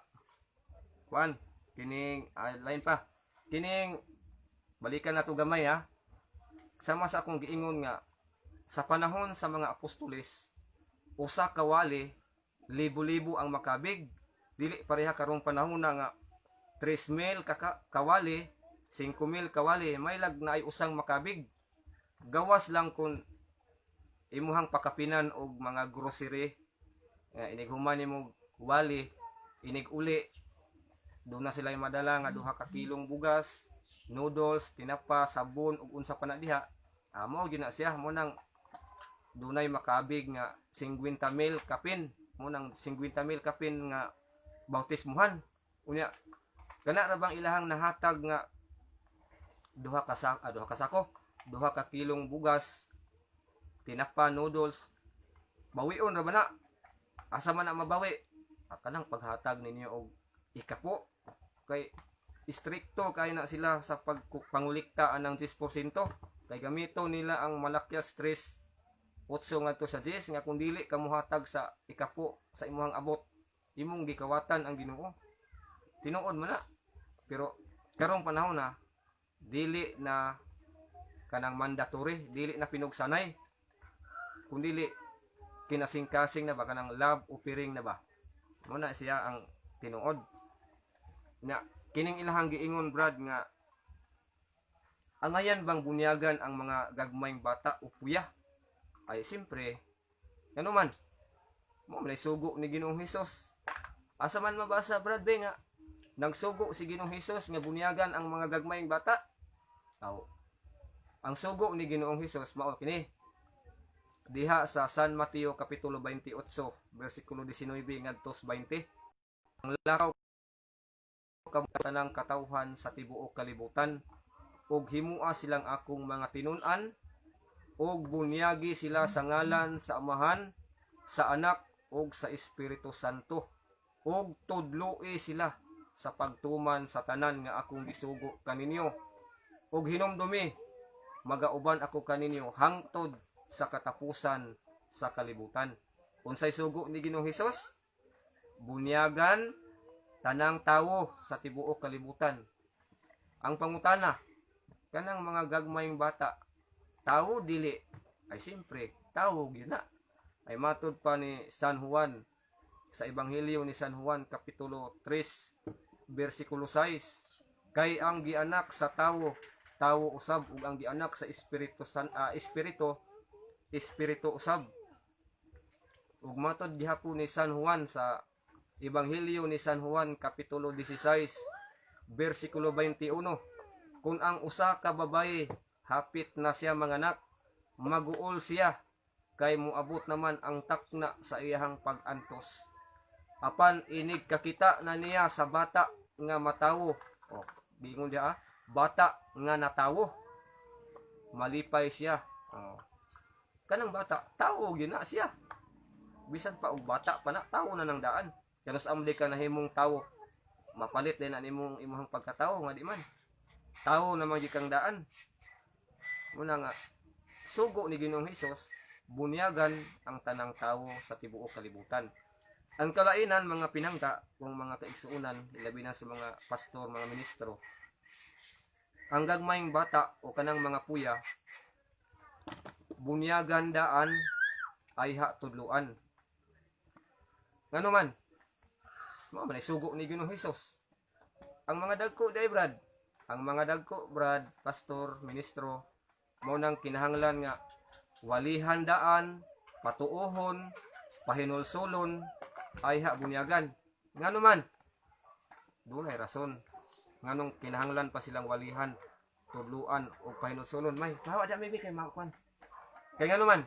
kuan kining line pa. Kining balikan nato gamay ha. Sama sa akong giingon nga sa panahon sa mga apostoles, usa ka wali, libo-libo ang makabig. Dili pareha karong panahon na nga 3,000 kawali, 5,000 kawali, may lag na ay usang makabig. Gawas lang kung imuhang pakapinan og mga grocery, inig human nimo wali, inig uli, doon na sila madala nga 2 ka kilong bugas, noodles, tinapa, sabon ug unsa pa na diha. Amo gina siya mo nang dunay makabig nga 50,000 kapin, mo nang 50,000 kapin nga bautismuhan. Unya kana ra bang ilahang nahatag nga 2 ka sako, 2 ka kilong bugas, tinapa, noodles, bawion ra ba na? Asa man na mabawi? Kanang paghatag ninyo og ikapo kay istrikto kay na sila sa pangulikta ng 10%, kay gamito nila ang malakyas stress 8 ngadto sa 10 nga kung dili ka mohatag sa ikapo sa imong abot, imong gikawatan ang Ginoo. Tinuod mo na. Pero karong panahon na dili na kanang mandatory, dili na pinugsanay, kundi kinasing-kasing na ba kanang love offering na ba. Muna siya ang tinuod. Na kining ilahang giingon Brad nga angayan bang bunyagan ang mga gagmayng bata o puya? Ay simpre, ano man, mo may sugo ni Ginoong Hesus. Asa man mabasa Brad be nga nagsugo si Ginoong Hesus nga bunyagan ang mga gagmayng bata? Aw. Ang sugo ni Ginoong Hesus mao kini. Diha sa San Mateo kapitulo 28 bersikulo 19 ngadto 20. Ang lakaw kabutan ng katawhan sa tibuok kalibutan ug himua silang akong mga tinun-an ug bunyagi sila sa ngalan sa Amahan, sa Anak ug sa Espiritu Santo ug tudloi sila sa pagtuman sa tanan nga akong gisugo kaninyo ug hinumdumi magauban ako kaninyo hangtod sa katapusan sa kalibutan. Unsay sugo ni Ginoong Hesus? Bunyagan tanang tawo sa tibuok kalibutan. Ang pangutana, kanang mga gagmayng bata, tawo dili? Ay simpre, tawo gyud na. Ay matud pa ni San Juan sa Ebanghelyo ni San Juan kapitulo 3 bersikulo 6, kay ang gianak sa tawo, tawo usab ug ang gianak sa espiritu usab. Ug matod gihapon ni San Juan sa Ebanghelyo ni San Juan kapitulo 16 bersikulo 21, kung ang usa ka babaye hapit na siya manganak, maguol siya kay muabot naman ang takna sa iyahang pag-antos. Apan inig kakita na niya sa bata nga matawo. Oh, bingon dia bata nga natawo. Malipay siya. Oh. Kanang bata, tawo gyud na siya. Bisan pa og bata pa na, tawo na nang daan. Kanos amli ka nahimong tawo. Mapalit din na imong pagkatawo nga di man. Tawo na man kang daan. Muna nga sugo ni Ginoong Hesus, bunyagan ang tanang tawo sa tibuok kalibutan. Ang kalainan mga pinangga kung mga kaigsuunan, labi na sa mga pastor, mga ministro, ang gagmayng bata o kanang mga puya, bunyagan daan ay tudluan. Ngano man, mao man sugo ni Ginoong Hesus. Ang mga dagko day Brad, ang mga dagko Brad, pastor, ministro, mao nang kinahanglan nga walihan daan, patuohon, pahinulsulon ay bunyagan. Ngano man, dunay rason nganong kinahanglan pa silang walihan, tudluan o pahinulsulon. May bawa dyan maybe kay makuan. Kaya ngano man,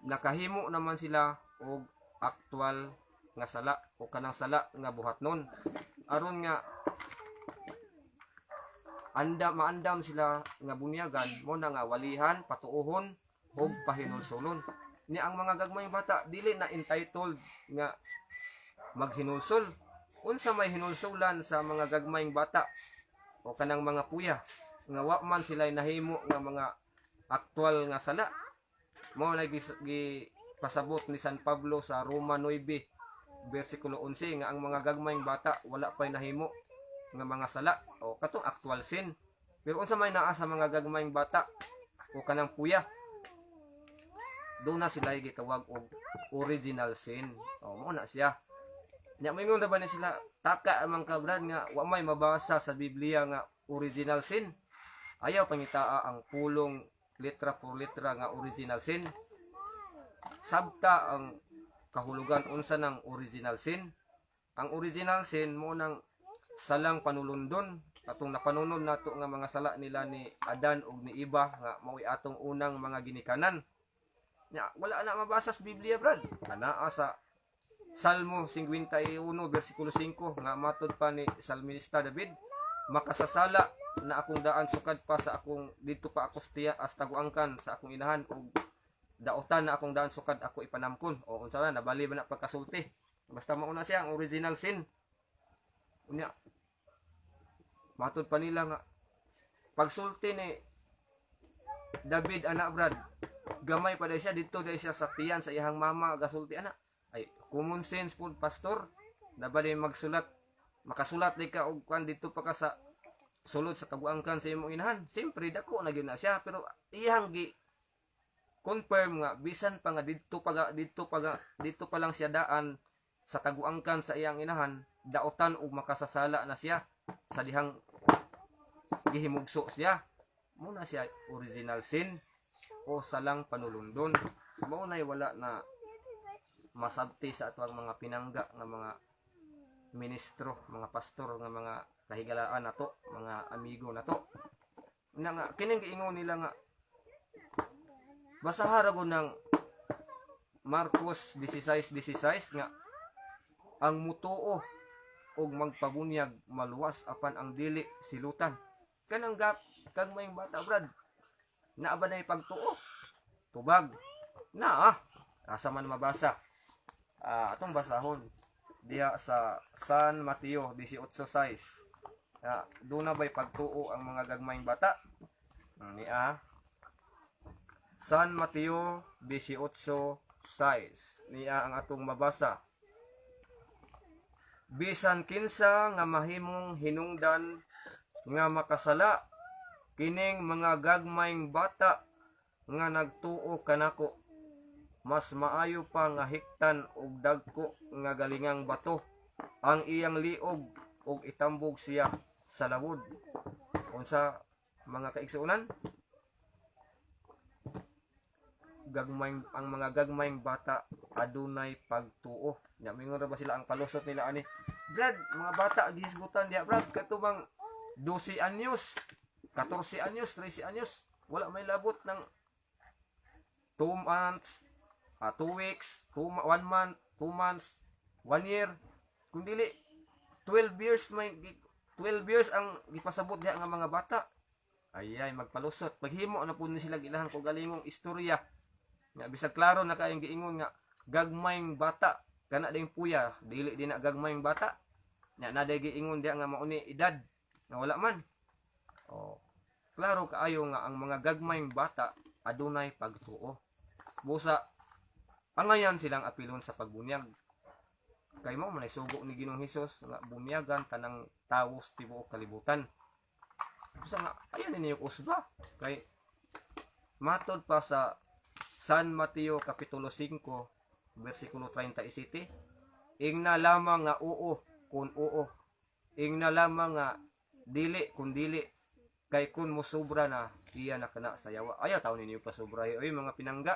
nakahimo naman sila og aktwal nga sala o kanang sala nga buhatnon. Aron nga maandam sila nga bunyagan mo na nga walihan, patuohon ug pahinulsulon. Ni ang mga gagmayng bata dili na entitled nga maghinulsol. Unsa may hinulsulan sa mga gagmayng bata o kanang mga puya nga wa man sila nahimo nga mga aktwal nga sala. Mao na pasabot ni San Pablo sa Roma 9 bersikulo 11 nga ang mga gagmayng bata wala pay nahimo nga mga sala o katong actual sin. Pero unsa may naa sa mga gagmayng bata o kanang puya, doon na sila gitawag og original sin. O mo na siya. Nya moingon ra ba ni sila taka man ka brad nga wa may mabasa sa Biblia nga original sin. Ayaw pangitaa ang pulong letra por letra nga original sin. Sabta ang kahulugan unsa ng original sin. Ang original sin mo nang salang panulundon atong napanunod nato nga mga sala nila ni Adan ug ni Eva nga mao'y atong unang mga ginikanan. Nya wala na mabasa sa Biblia brad. Anaa sa Salmo 51 versikulo 5 nga matod pa ni Salmista David, makasasala na akong daan sukad pa sa akong dito pa ako stiya as taguangkan sa akong inahan ug daotan na akong daan sukad ako ipanamkon. O unsa na nabali ba na pagkasulti. Basta mauna siya ang original sin. Unya matod pa nila nga pagsulti ni David anak brad, gamay pa dahil siya dito dahil siya sa tiyan sa iyang mama gasulti anak. Ay common sense po pastor nabali magsulat makasulat di ka og kan dito pa ka sa sulod sa taguangkan sa imong inahan. Siyempre dako na gyud na siya pero iyang gi confirm nga bisan pa nga dito pa lang siya daan sa taguangkan sa iyang inahan, daotan og makasasala na siya sa dihang gihimugso siya. Muna siya original sin o salang panulundon. Mao nay wala na masabti sa ato ang mga pinangga nga mga ministro, mga pastor, nga mga kahigalaan nato, mga amigo nato. Na nga kining giingon nila nga basaha ra gud ng Marcos 16:16 nga ang mutuo og magpabunyag maluwas apan ang dili silutan. Kanang kag may bata brad. Naa ba nay pagtuo? Tubag. Naa. Asa man mabasa. Atong basahon diha sa San Mateo 18:6. Doon na ba'y pagtuo ang mga gagmayng bata? Niya San Mateo 18:6 niya ang atong mabasa. Bisan kinsa nga mahimong hinungdan nga makasala kining mga gagmayng bata nga nagtuo kanako, mas maayo pa nga hiktan og dagko nga galingang bato ang iyang liog og itambog siya sa lawod. Unsa mga kaigsuonan? Ang mga gagmayng bata adunay pagtuo. Nya mingon ra ba sila ang palusot nila ani? Brad, mga bata gihisgutan diha brad katubang 12 anyos, 14 anyos, 13 anyos, wala may labot ng 2 months, 2 weeks, 1 month, 2 months, 1 year. Kung dili 12 years ang gipasabot diha nga mga bata. Ayay magpalusot. Paghimo na pud ni sila ilahang ko galingong istorya. Nga bisag klaro na kayong giingon nga gagmayng bata kana ding puya, dili din na gagmayng bata. Nya na day giingon diha nga mauni edad nga wala man. Klaro kaayo nga ang mga gagmayng bata adunay pagtuo. Busa pangayan silang apilon sa pagbunyag. Kay mao man sugo ni Ginoong Hesus nga bunyagan tanang tawo sa tibuok kalibutan. Busa nga ayan ninyo usba kay matod pa sa San Mateo kapitulo 5 versikulo 37, ingna lamang nga oo kun oo, ingna lamang nga dili kun dili, kay kun mosobra na iya na kana sa yawa. Ayaw taw ninyo pa sobra oy mga pinangga,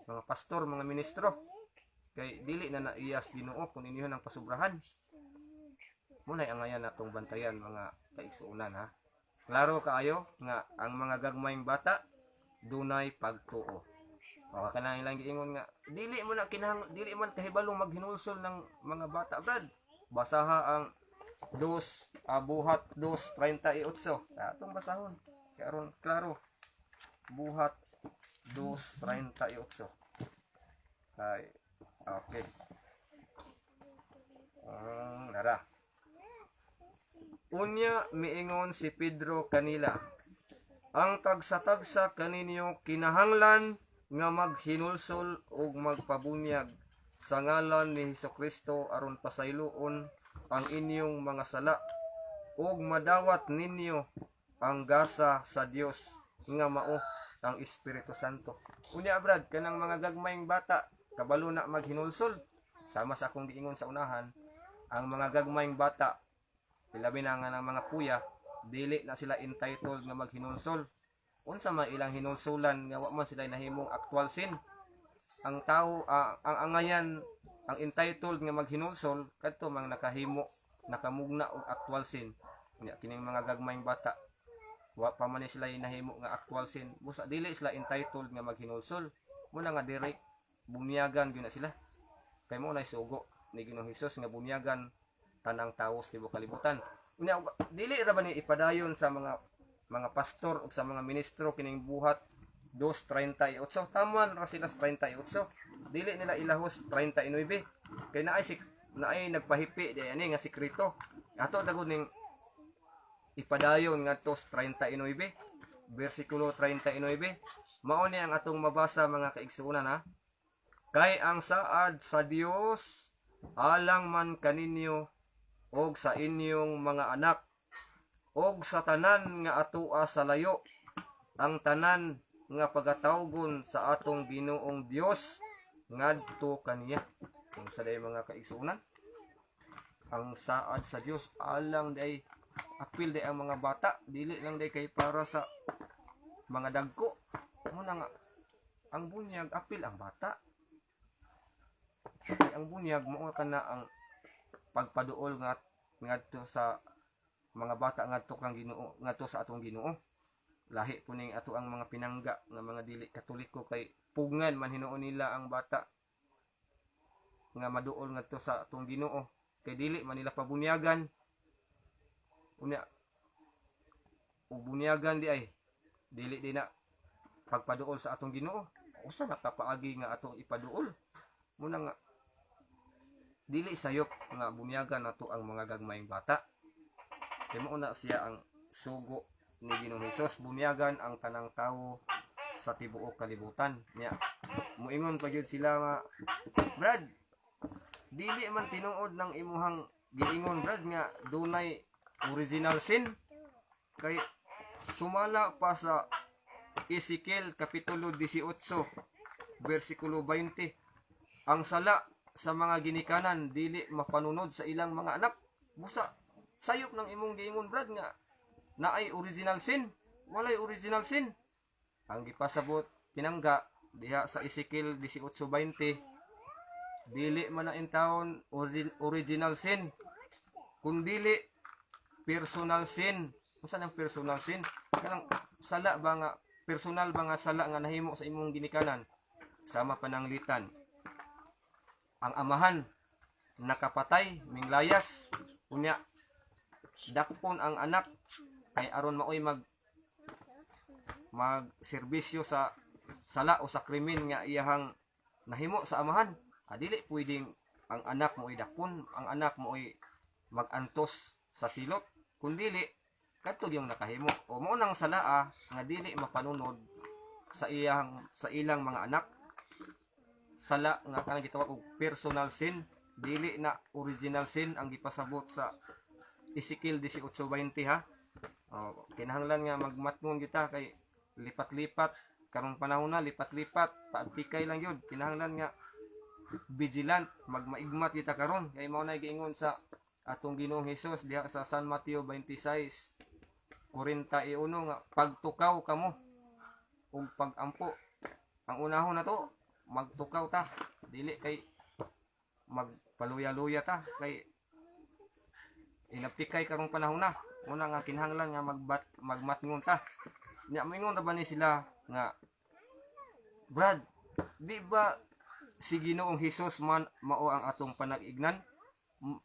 mga pastor, mga ministro, kay dili na naiyas Ginoo kun inyo nang pasobrahan. Munay ang ayan natong bantayan mga kaigsuonan ha. Klaro kaayo nga ang mga gagmayng bata dunay pagtuo. O kanang ilang giingon nga dili man kahibalong maghinulsol ng mga bata brad. Basaha ang Buhat 2:38. Atong basahon. Kay aron klaro. Buhat 2:38. Ay, okay. Nara. Unya miingon si Pedro kanila, ang tagsa-tagsa kaninyo kinahanglan nga maghinulsol ug magpabunyag sa ngalan ni Hesukristo aron pasayloon ang inyong mga sala ug madawat ninyo ang gasa sa Dios nga mao ang Espiritu Santo. Unya brad, kanang mga gagmayng bata kabalo na maghinulsol sama sa akong giingon sa unahan, ang mga gagmayng bata, ilabi na nga ng mga kuya, dili na sila entitled nga maghinulsol. Unsa man ilang hinulsulan nga wa man sila nahimong actual sin. Ang tao, ang angayan, ang entitled nga maghinulsol kadto mang nakahimo, nakamugna og actual sin. Nya kining mga gagmayng bata, wa pa man sila nahimo nga actual sin. Busa dili sila entitled nga maghinulsol. Muna nga direct bunyagan gyud na sila. Kay mo na sugo ni Ginoong Hesus nga bunyagan tanang tawo sa tibuok kalibutan. Nya dili ra ba ni ipadayon sa mga pastor o sa mga ministro kining buhat 2:38. Tama ra sila sa 38. Dili nila ilahos 39. Kay naay nagpahipi di ani nga sekreto. Ato dagon ning ipadayon ngadto sa 39, bersikulo 39. Mao ni ang atong mabasa mga kaigsuonan ha. Kay ang saad sa Dios alang man kaninyo og sa inyong mga anak og sa tanan nga atoa sa layo, ang tanan nga pagatawgon sa atong Ginoong Dios ngadto kaniya. Kung sa day mga kaigsuonan, ang saad sa Dios alang day apil day ang mga bata, dili lang day kay para sa mga dagko. Muna nga ang bunyag apil ang bata. Kay ang bunyag mao kana ang pagpaduol ngadto sa mga bata ngadto kang Ginoo, ngadto sa atong Ginoo. Lahi po ning ato ang mga pinangga nga mga dili Katoliko kay pugngan man hinuon nila ang bata nga maduol ngadto sa atong Ginoo, kay dili man nila pabunyagan. Unya ug bunyagan di ay dili di na pagpaduol sa atong Ginoo. Usa na kapaagi nga atong ipaduol. Muna nga dili sayop nga bunyagan nato ang mga gagmayng bata. Kay mao na siya ang sugo ni Ginoong Hesus, bunyagan ang tanang tawo sa tibuok kalibutan. Nya muingon pa gyud sila nga, Brad, dili man tinuod ng imuhang giingon Brad nga dunay original sin. Kay sumala pa sa Ezekiel kapitulo 18 bersikulo 20, ang sala sa mga ginikanan dili mapanunod sa ilang mga anak. Busa sayop ng imong giingon Brad nga naay original sin. Walay original sin. Ang gipasabot pinangga diha sa Ezekiel 18:20, dili man na intawon original sin, kundili personal sin. Unsa nang personal sin? Kanang sala ba nga personal ba nga sala nga nahimo sa imong ginikanan? Sama pananglitan, ang amahan nakapatay minglayas, unya dakpon ang anak kay aron maoy mag serbisyo sa sala o sa krimen nga iyahang nahimo sa amahan. Dili pwedeng ang anak mo'y dakpon, ang anak mo'y magantos sa silot, kundili kadto yung nakahimo o mao nang salaa nga dili mapanunod sa ilang mga anak. Sala nga kanang gitawag og personal sin, dili na original sin ang gipasabot sa Ezekiel 18:20 ha. Kinahanglan nga magmatngon kita kay lipat-lipat karong panahon na, lipat-lipat paantikay lang yun. Kinahanglan nga vigilant, magmaigmat kita karon kay mao na giingon sa atong Ginoong Hesus diha sa San Mateo 26:41 nga pagtukaw kamo ug pagampo. Ang unahon na to, magtukaw ta, dili kay magpaluya-luya ta kay inaptikay karong panahon na. Una nga kinahanglan nga magmatngon ta. Nya moingon ra ba ni sila nga, Brad, di ba si Ginoong Hesus man mao ang atong panag-ignan?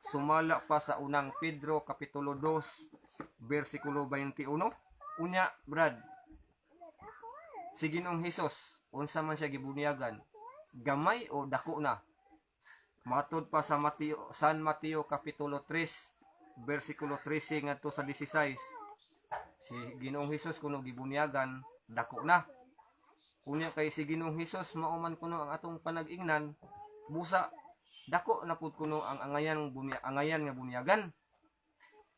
Sumala pa sa unang Pedro kapitulo 2 bersikulo 21. Unya, Brad, si Ginoong Hesus unsa man siya gibunyagan, gamay o dako na? Matod pa sa San Mateo kapitulo 3 bersikulo 13 ngadto sa 16, si Ginoong Hesus kuno gibunyagan dako na. Kunya kay si Ginoong Hesus mao man kuno ang atong panag-ingnan, busa dako na pud kuno ang angayan nga bunyagan.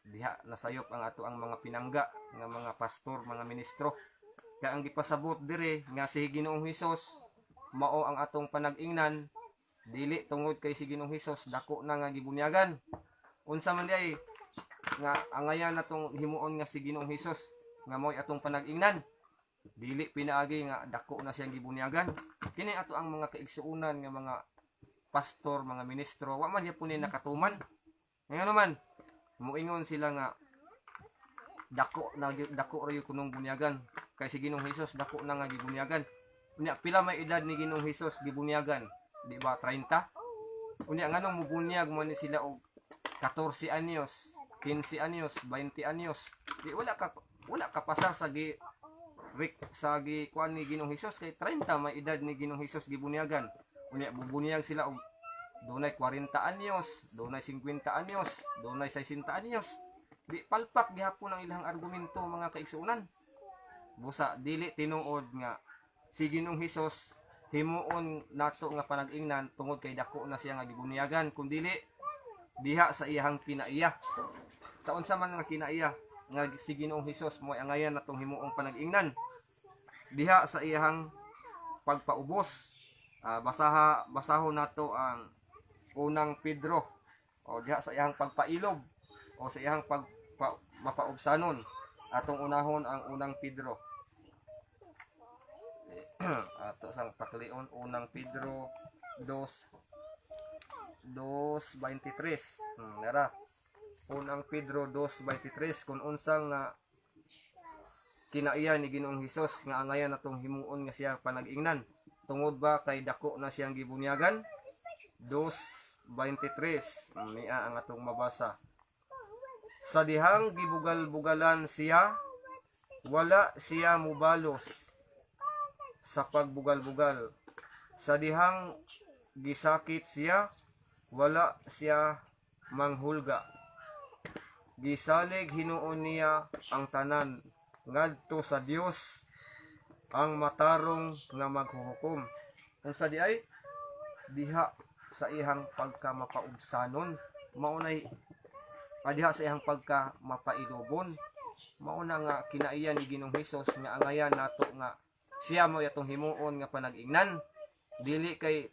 Diha nasayop ang ato ang mga pinangga nga mga pastor, mga ministro. Kaya ang gipasabot dire nga si Ginoong Hesus mao ang atong panag-ingnan, dili tungod kay si Ginoong Hesus dako na nga gibunyagan. unsa man di ay nga angayan natong himuon nga si Ginoong Hesus nga mo'y atong panag-ingnan, dili pinaagi nga dako na siyang gibunyagan. Kini ato ang mga kaigsuunan nga mga pastor, mga ministro, wa man gyapon ni nakatuman. Ngayon naman moingon sila nga dako ra yung kunong bunyagan kay si Ginoong Hesus dako na nga gibunyagan. Unya pila may edad ni Ginoong Hesus gibunyagan? Di ba 30? Unya nganong mubunyag man ni sila og 14 anyos, 15 anyos, 20 anyos. Di wala ka pasar sa kuan ni Ginoong Hesus kay 30 may edad ni Ginoong Hesus gibunyagan. Unya bubunyag sila og dunay 40 anyos, dunay 50 anyos, dunay 60 anyos. Di palpak gihapon ang ilang argumento mga kaigsuunan. Busa dili tinuod nga si Ginoong Hesus himuon nato nga panag-ingnan tungod kay dako na siya nga gibunyagan, kundi diha sa iyang kinaiya. Sa unsa man nga kinaiya nga si Ginoong Hesus mo'y angayan natong himuong panag-ingnan, diha sa iyang pagpaubos. Basahon nato ang unang Pedro, o diha sa iyang pagpailog o sa iyang mapaubsanon. Atong unahon ang unang Pedro. Ato sang paklion unang Pedro 2:23. Nara. Unang Pedro 2:23 kung unsang nga kinaiya ni Ginoong Hesus nga angayan natong himuon nga siya panag-ingnan. Tungod ba kay dako na siyang gibunyagan? 2:23 niya ang atong mabasa. Sa dihang gibugal-bugalan siya, wala siya mubalos sa pagbugal-bugal. Sa dihang gisakit siya, wala siya manghulga. Gisalig hinuon niya ang tanan ngadto sa Dios ang matarong nga maghuhukom. Unsa di ay diha sa ihang pagka mapaubsanon, maunay diha sa ihang pagka mapailobon, mauna nga kinaiya ni Ginoong Hesus nga angayan nato nga siya mo atong himuon nga panag-ingnan, dili kay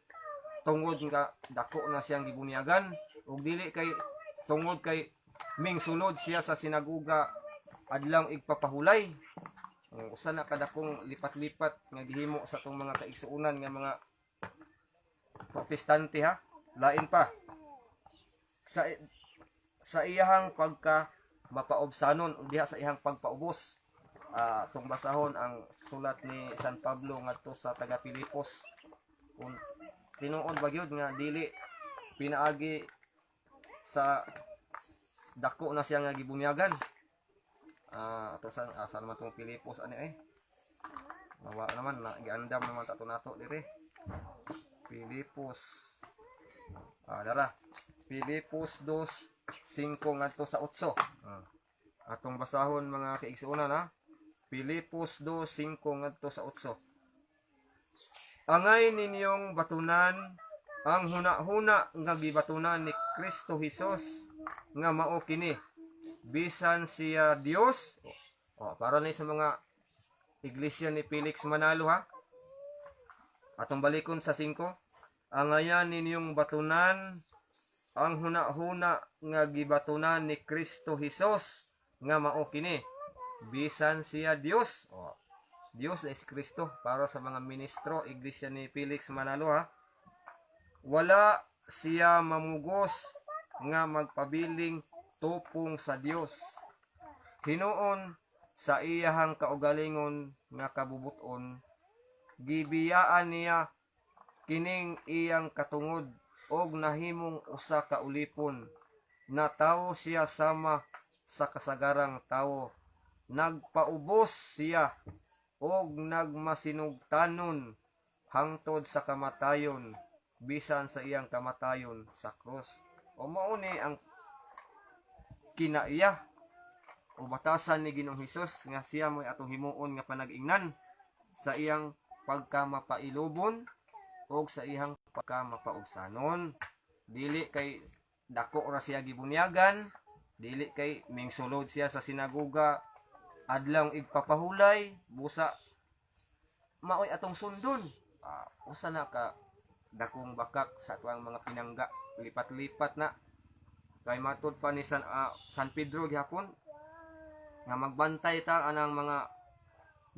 tungod nga dako na siyang gibunyagan, ug dili kay tungod kay mingsulod siya sa sinaguga adlang igpapahulay. Usa na kadakong lipat-lipat nga gihimo sa tong mga kaigsuunan nga mga protestante ha. Lain pa sa iyahang pagka mapaobsanon ug diha sa iyang pagpaubos. Tong basahon ang sulat ni San Pablo ngadto sa taga Pilipos. Kung tinuod ba gyud nga dili pinaagi sa dako na siya nga gibunyagan. Ato saan naman itong Pilipos mawa naman giandam naman tato nato dire Pilipos dara Pilipos 2:5 ngadto sa 8. Atong basahon mga kaigsuonan ha. Pilipos 2:5 ngadto sa 8. Angay ninyong batunan ang huna-huna nga gibatunan ni Kristo Hesus nga mao kini bisan siya Dios. Para ni sa mga iglesia ni Felix Manalo ha. Atong balikon sa 5. Angayan ninyong batunan ang huna-huna nga gibatunan ni Kristo Hesus nga mao kini bisan siya Dios. Dios na si Kristo para sa mga ministro iglesia ni Felix Manalo ha. Wala siya mamugos nga magpabiling tupong sa Dios. Hinuon sa iyahang kaugalingon nga kabubuton, gibiyaan niya kining iyang katungod og nahimong usa ka ulipon na tawo siya sama sa kasagarang tawo. Nagpaubos siya og nagmasinugtanon hangtod sa kamatayon bisan sa iyang kamatayon sa krus. O mao ni ang kinaiya o batasan ni Ginoong Hesus nga siya mo'y atong himuon nga panag-ingnan sa iyang pagkamapailobon o sa iyang pagkamapaubsanon. Dili kay dako ra siya gibunyagan, dili kay mingsulod siya sa sinaguga adlang igpapahulay, busa maoy atong sundon. Usa na ka dakong bakak sa tuang mga pinangga lipat-lipat na Kay matud pa ni San Pedro gihapon nga magbantay ta anang mga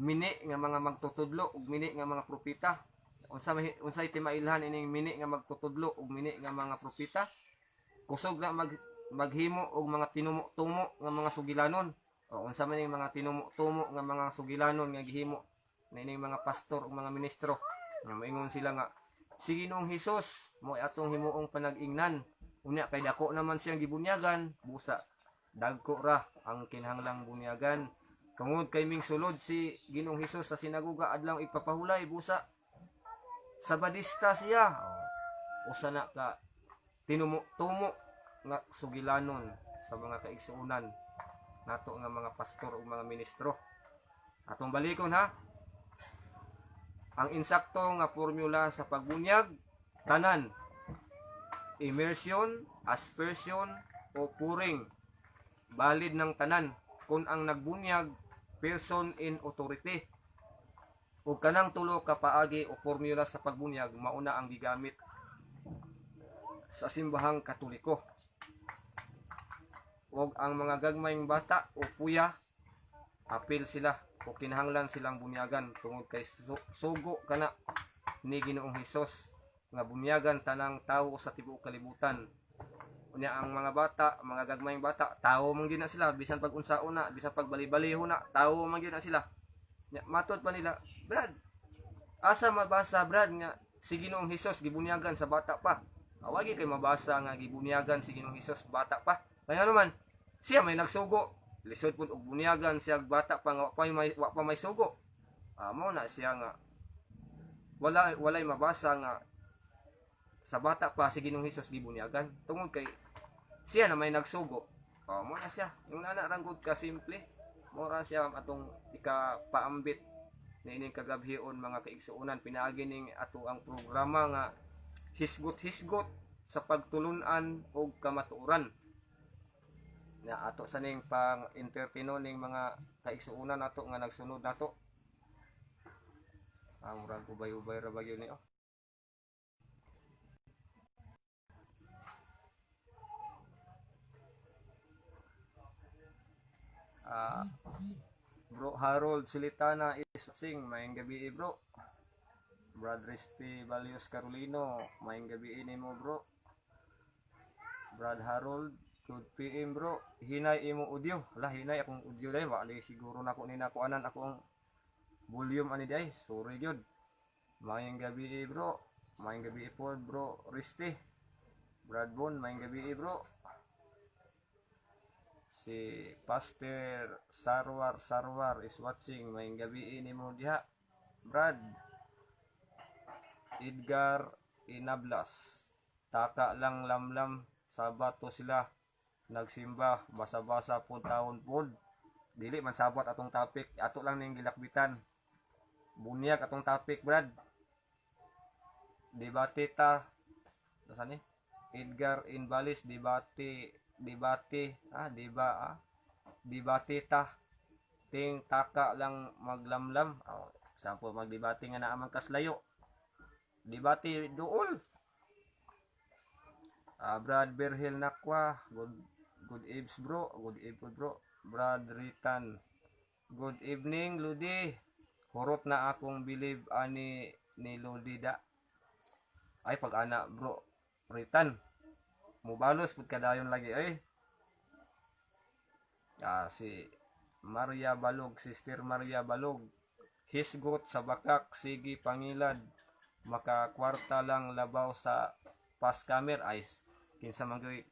mini nga mga magtutudlo ug mini nga mga propeta. Unsay timailhan ining mini nga magtutudlo ug mini nga mga propeta? Kusog na maghimo og mga tinumo-tumo nga mga sugilanon. O unsa man ning mga tinumo-tumo nga mga sugilanon nga gihimo na ining mga pastor ug mga ministro. Nga moingon sila nga si Ginoong Hesus mo atong himuong panag-ingnan. Unya kay dako naman siyang gibunyagan, busa dagko ra ang kinahanglang bunyagan. Tungod kay ming sulod si Ginoong Hesus sa sinagoga adlaw ipapahulay busa sabadista siya. Usa na ka tinumo-tumo nga sugilanon sa mga kaigsuonan nato nga mga pastor ug mga ministro. Atong balikon ha. Ang insakto nga formula sa pagbunyag tanan: immersion, aspersion o pouring. Valid ng tanan kung ang nagbunyag person in authority. Ug kanang tulo ka paagi o formula sa pagbunyag mauna ang gigamit sa simbahang Katoliko. Ug ang mga gagmayng bata o puya apil sila o kinahanglan silang bunyagan tungod kay sugo kana ni Ginoong Hesus nga bunyagan tanang tawo sa tibuok kalibutan. Unya ang mga bata, mga gagmayng bata, tawo man gyud na sila bisan pag unsaon na, bisan pag bali-baliho na, tawo man gyud na sila. Nya matud pa nila, Brad, asa mabasa Brad nga si Ginoong Hesus gibunyagan sa bata pa? Awagi kay mabasa nga gibunyagan si Ginoong Hesus bata pa. Kaya naman siya may nagsugo, lisod pud og bunyagan siya bata pa nga wa pa may sugo. Amo na siya nga walay mabasa nga sa bata pa si Ginoong Hesus gibunyagan tungod kay siya na may nagsugo. Mo na siya yung nana ranggod ka simple mo ra siya atong ikapaambit na ining kagabhion mga kaigsuonan pinaagi ning ato ang programa nga hisgot sa pagtulunan og kamatuoran na ato sa ning pang entertaino ning mga kaigsuonan nato nga nagsunod nato. Murag ubay-ubay ra bagyo ni Bro Harold Silitana is sing maayong gabi bro. Brad Risty Valios Carolino maayong gabi nimo bro. Brad Harold good PM bro. Hinay imo audio. Wala hinay akong audio dai wali siguro nako ni nakuanan ako ang volume ani dai. Sorry gyud. Maayong gabi bro. Maayong gabi po bro Risty. Brad Bon maayong gabi bro. Si Pastor Sarwar is watching. Maayong gabi nimo diha. Brad Edgar Inablas. Taka lang lamlam Sabato sila nagsimba basa-basa pud taon pud. Dili man sabat atong topic, ato lang ning gilakbitan. Bunyag atong topic, Brad. Debate ta. Saan ni? Edgar Invalis debate ta. Ting taka lang maglamlam. Sampo magdebate nga naa man kaslayo. Debate duol. Brad Berhel Nakwa, good eves bro, good evening bro. Brad Ritan, good evening Ludi. Hurot na akong believe ani ni Ludi da. Ay pag ana bro, Ritan. Mubalos pud kadayon lagi ay. Si Maria Balog, Sister Maria Balog. Hisgot sa bakak, sige pangilad. Makakwarta lang labaw sa paskamer ice. Kinsa man gyud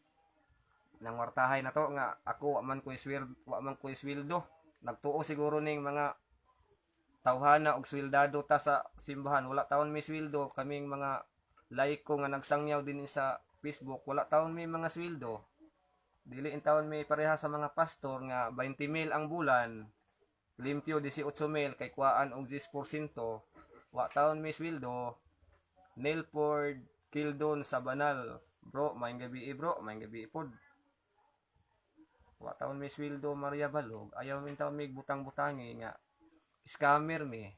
nang wartahay na to nga ako wa man ko sweldo. Nagtuo siguro ning mga tawhana og sweldado ta sa simbahan. Wala taon may sweldo kaming mga laiko nga nagsangyaw din sa Facebook. Wala taon may mga sweldo. Dili in taon may pareha sa mga pastor nga 20,000 ang bulan. Limpyo 18,000 kay kuaan og 10%. Wa taon may sweldo. Nelford Kildon sa Banal. Bro, maayong gabi bro, maayong gabi pod. Wa taon may sweldo Maria Balog. Ayaw min taon may butang-butangi nga scammer mi.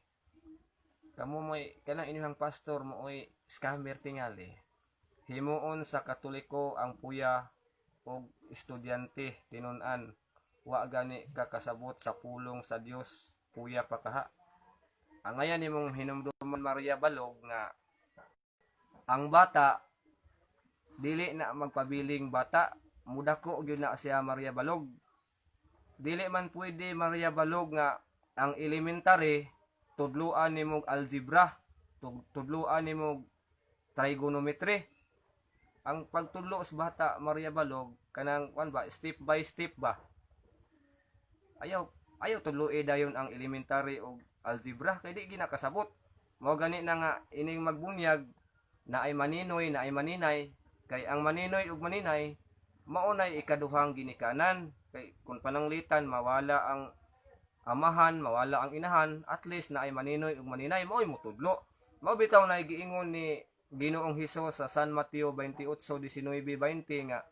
Kamo may kanang inyong pastor mo oy scammer tingali. Himuon sa Katoliko ang puya og estudyante tinun-an wa gani ka kasabot sa pulong sa Dios puya pa kaha. Ang ngayon nimong hinumduman Maria Balog nga ang bata dili na magpabiling bata, mudako gyud na siya Maria Balog. Dili man pwede Maria Balog nga ang elementary tudluan nimong algebra, tudluan nimong trigonometry. Ang pagtudlo sa bata Maria Balog kanang ba step by step ba. Ayaw tudlui dayon ang elementary o algebra kay di ginakasabot. Mao gani na nga ining magbunyag na ay maninoy na ay maninay kay ang maninoy ug maninay maunay ikaduhang ginikanan kay kung pananglitan mawala ang amahan, mawala ang inahan, at least na ay maninoy ug maninay mao'y mutudlo. Mao bitaw na giingon ni Ginoong Hesus sa San Mateo 28:19-20 nga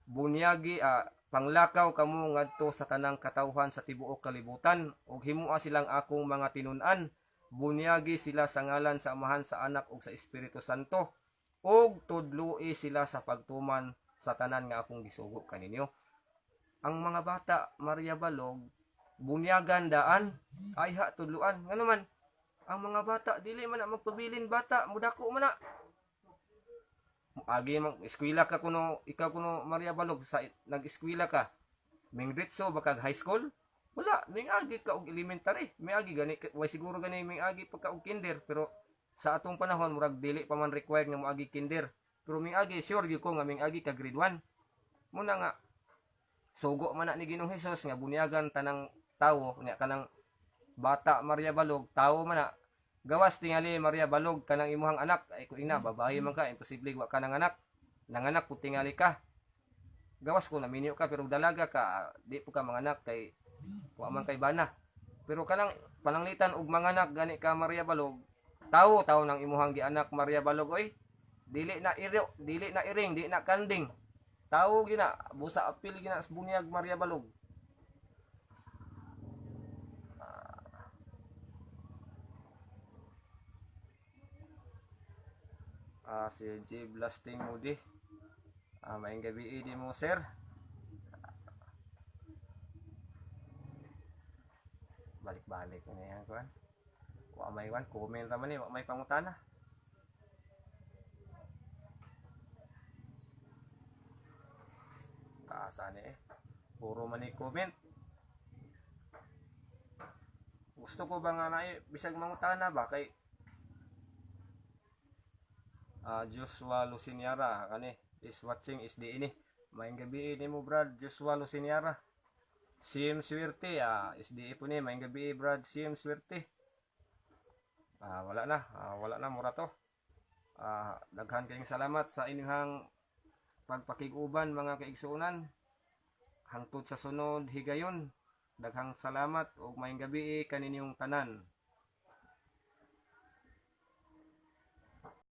bunyagi panglakaw kamo ngadto sa tanang katawhan sa tibuok kalibutan ug himua silang akong mga tinun-an. Bunyagi sila sa ngalan sa Amahan, sa Anak ug sa Espiritu Santo ug tudloi sila sa pagtuman sa tanan nga akong gisugo kaninyo. Ang mga bata Maria Balog bunyagan daan ay tudluan ngano man ang mga bata dili man na magpabilin bata mudako man na agi mag eskwela ka kuno ikaw kuno Maria Balog sa nag-eskwela ka mingritso bakag high school wala ning agi ka og elementary may agi gani way siguro gani may agi pagka og kinder pero sa atong panahon murag dili pa man required nga moagi kinder pero may agi sure gyud ko nga may agi ka grade 1 muna nga sugo man na ni Ginoong Hesus nga bunyagan tanang tawo nya kanang bata Maria Balog tawo man na gawas tingali Maria Balog kanang imuhang anak ay ko ina babae man ka imposible wa ka nang anak nanganak pud tingali ka gawas ko na minyo ka pero dalaga ka di po ka manganak kay wa man kay bana pero kanang pananglitan og manganak gani ka Maria Balog tawo nang imuhang gianak Maria Balog oy dili na iring di na kanding tawo gina busa apil gina sa bunyag Maria Balog. Si J. Blasting Moody. Maayong gabi di mo sir. Balik-balik na yan kuan. Wa may wan comment ra man ni, wa may pangutana. Kaasa ni puro man ni comment. Gusto ko ba nga na bisag mangutana ba kay Joshua Luciniara kani is watching SDE ni. Maayong gabi ni mo Brad Joshua Luciniara. CM Swerte SDE po ni maayong gabi Brad CM Swerte. Wala na mura to. Daghan kayong salamat sa inyong pagpakiguban mga kaigsuonan. Hangtod sa sunod higayon. Daghang salamat ug maayong gabi kaninyong tanan.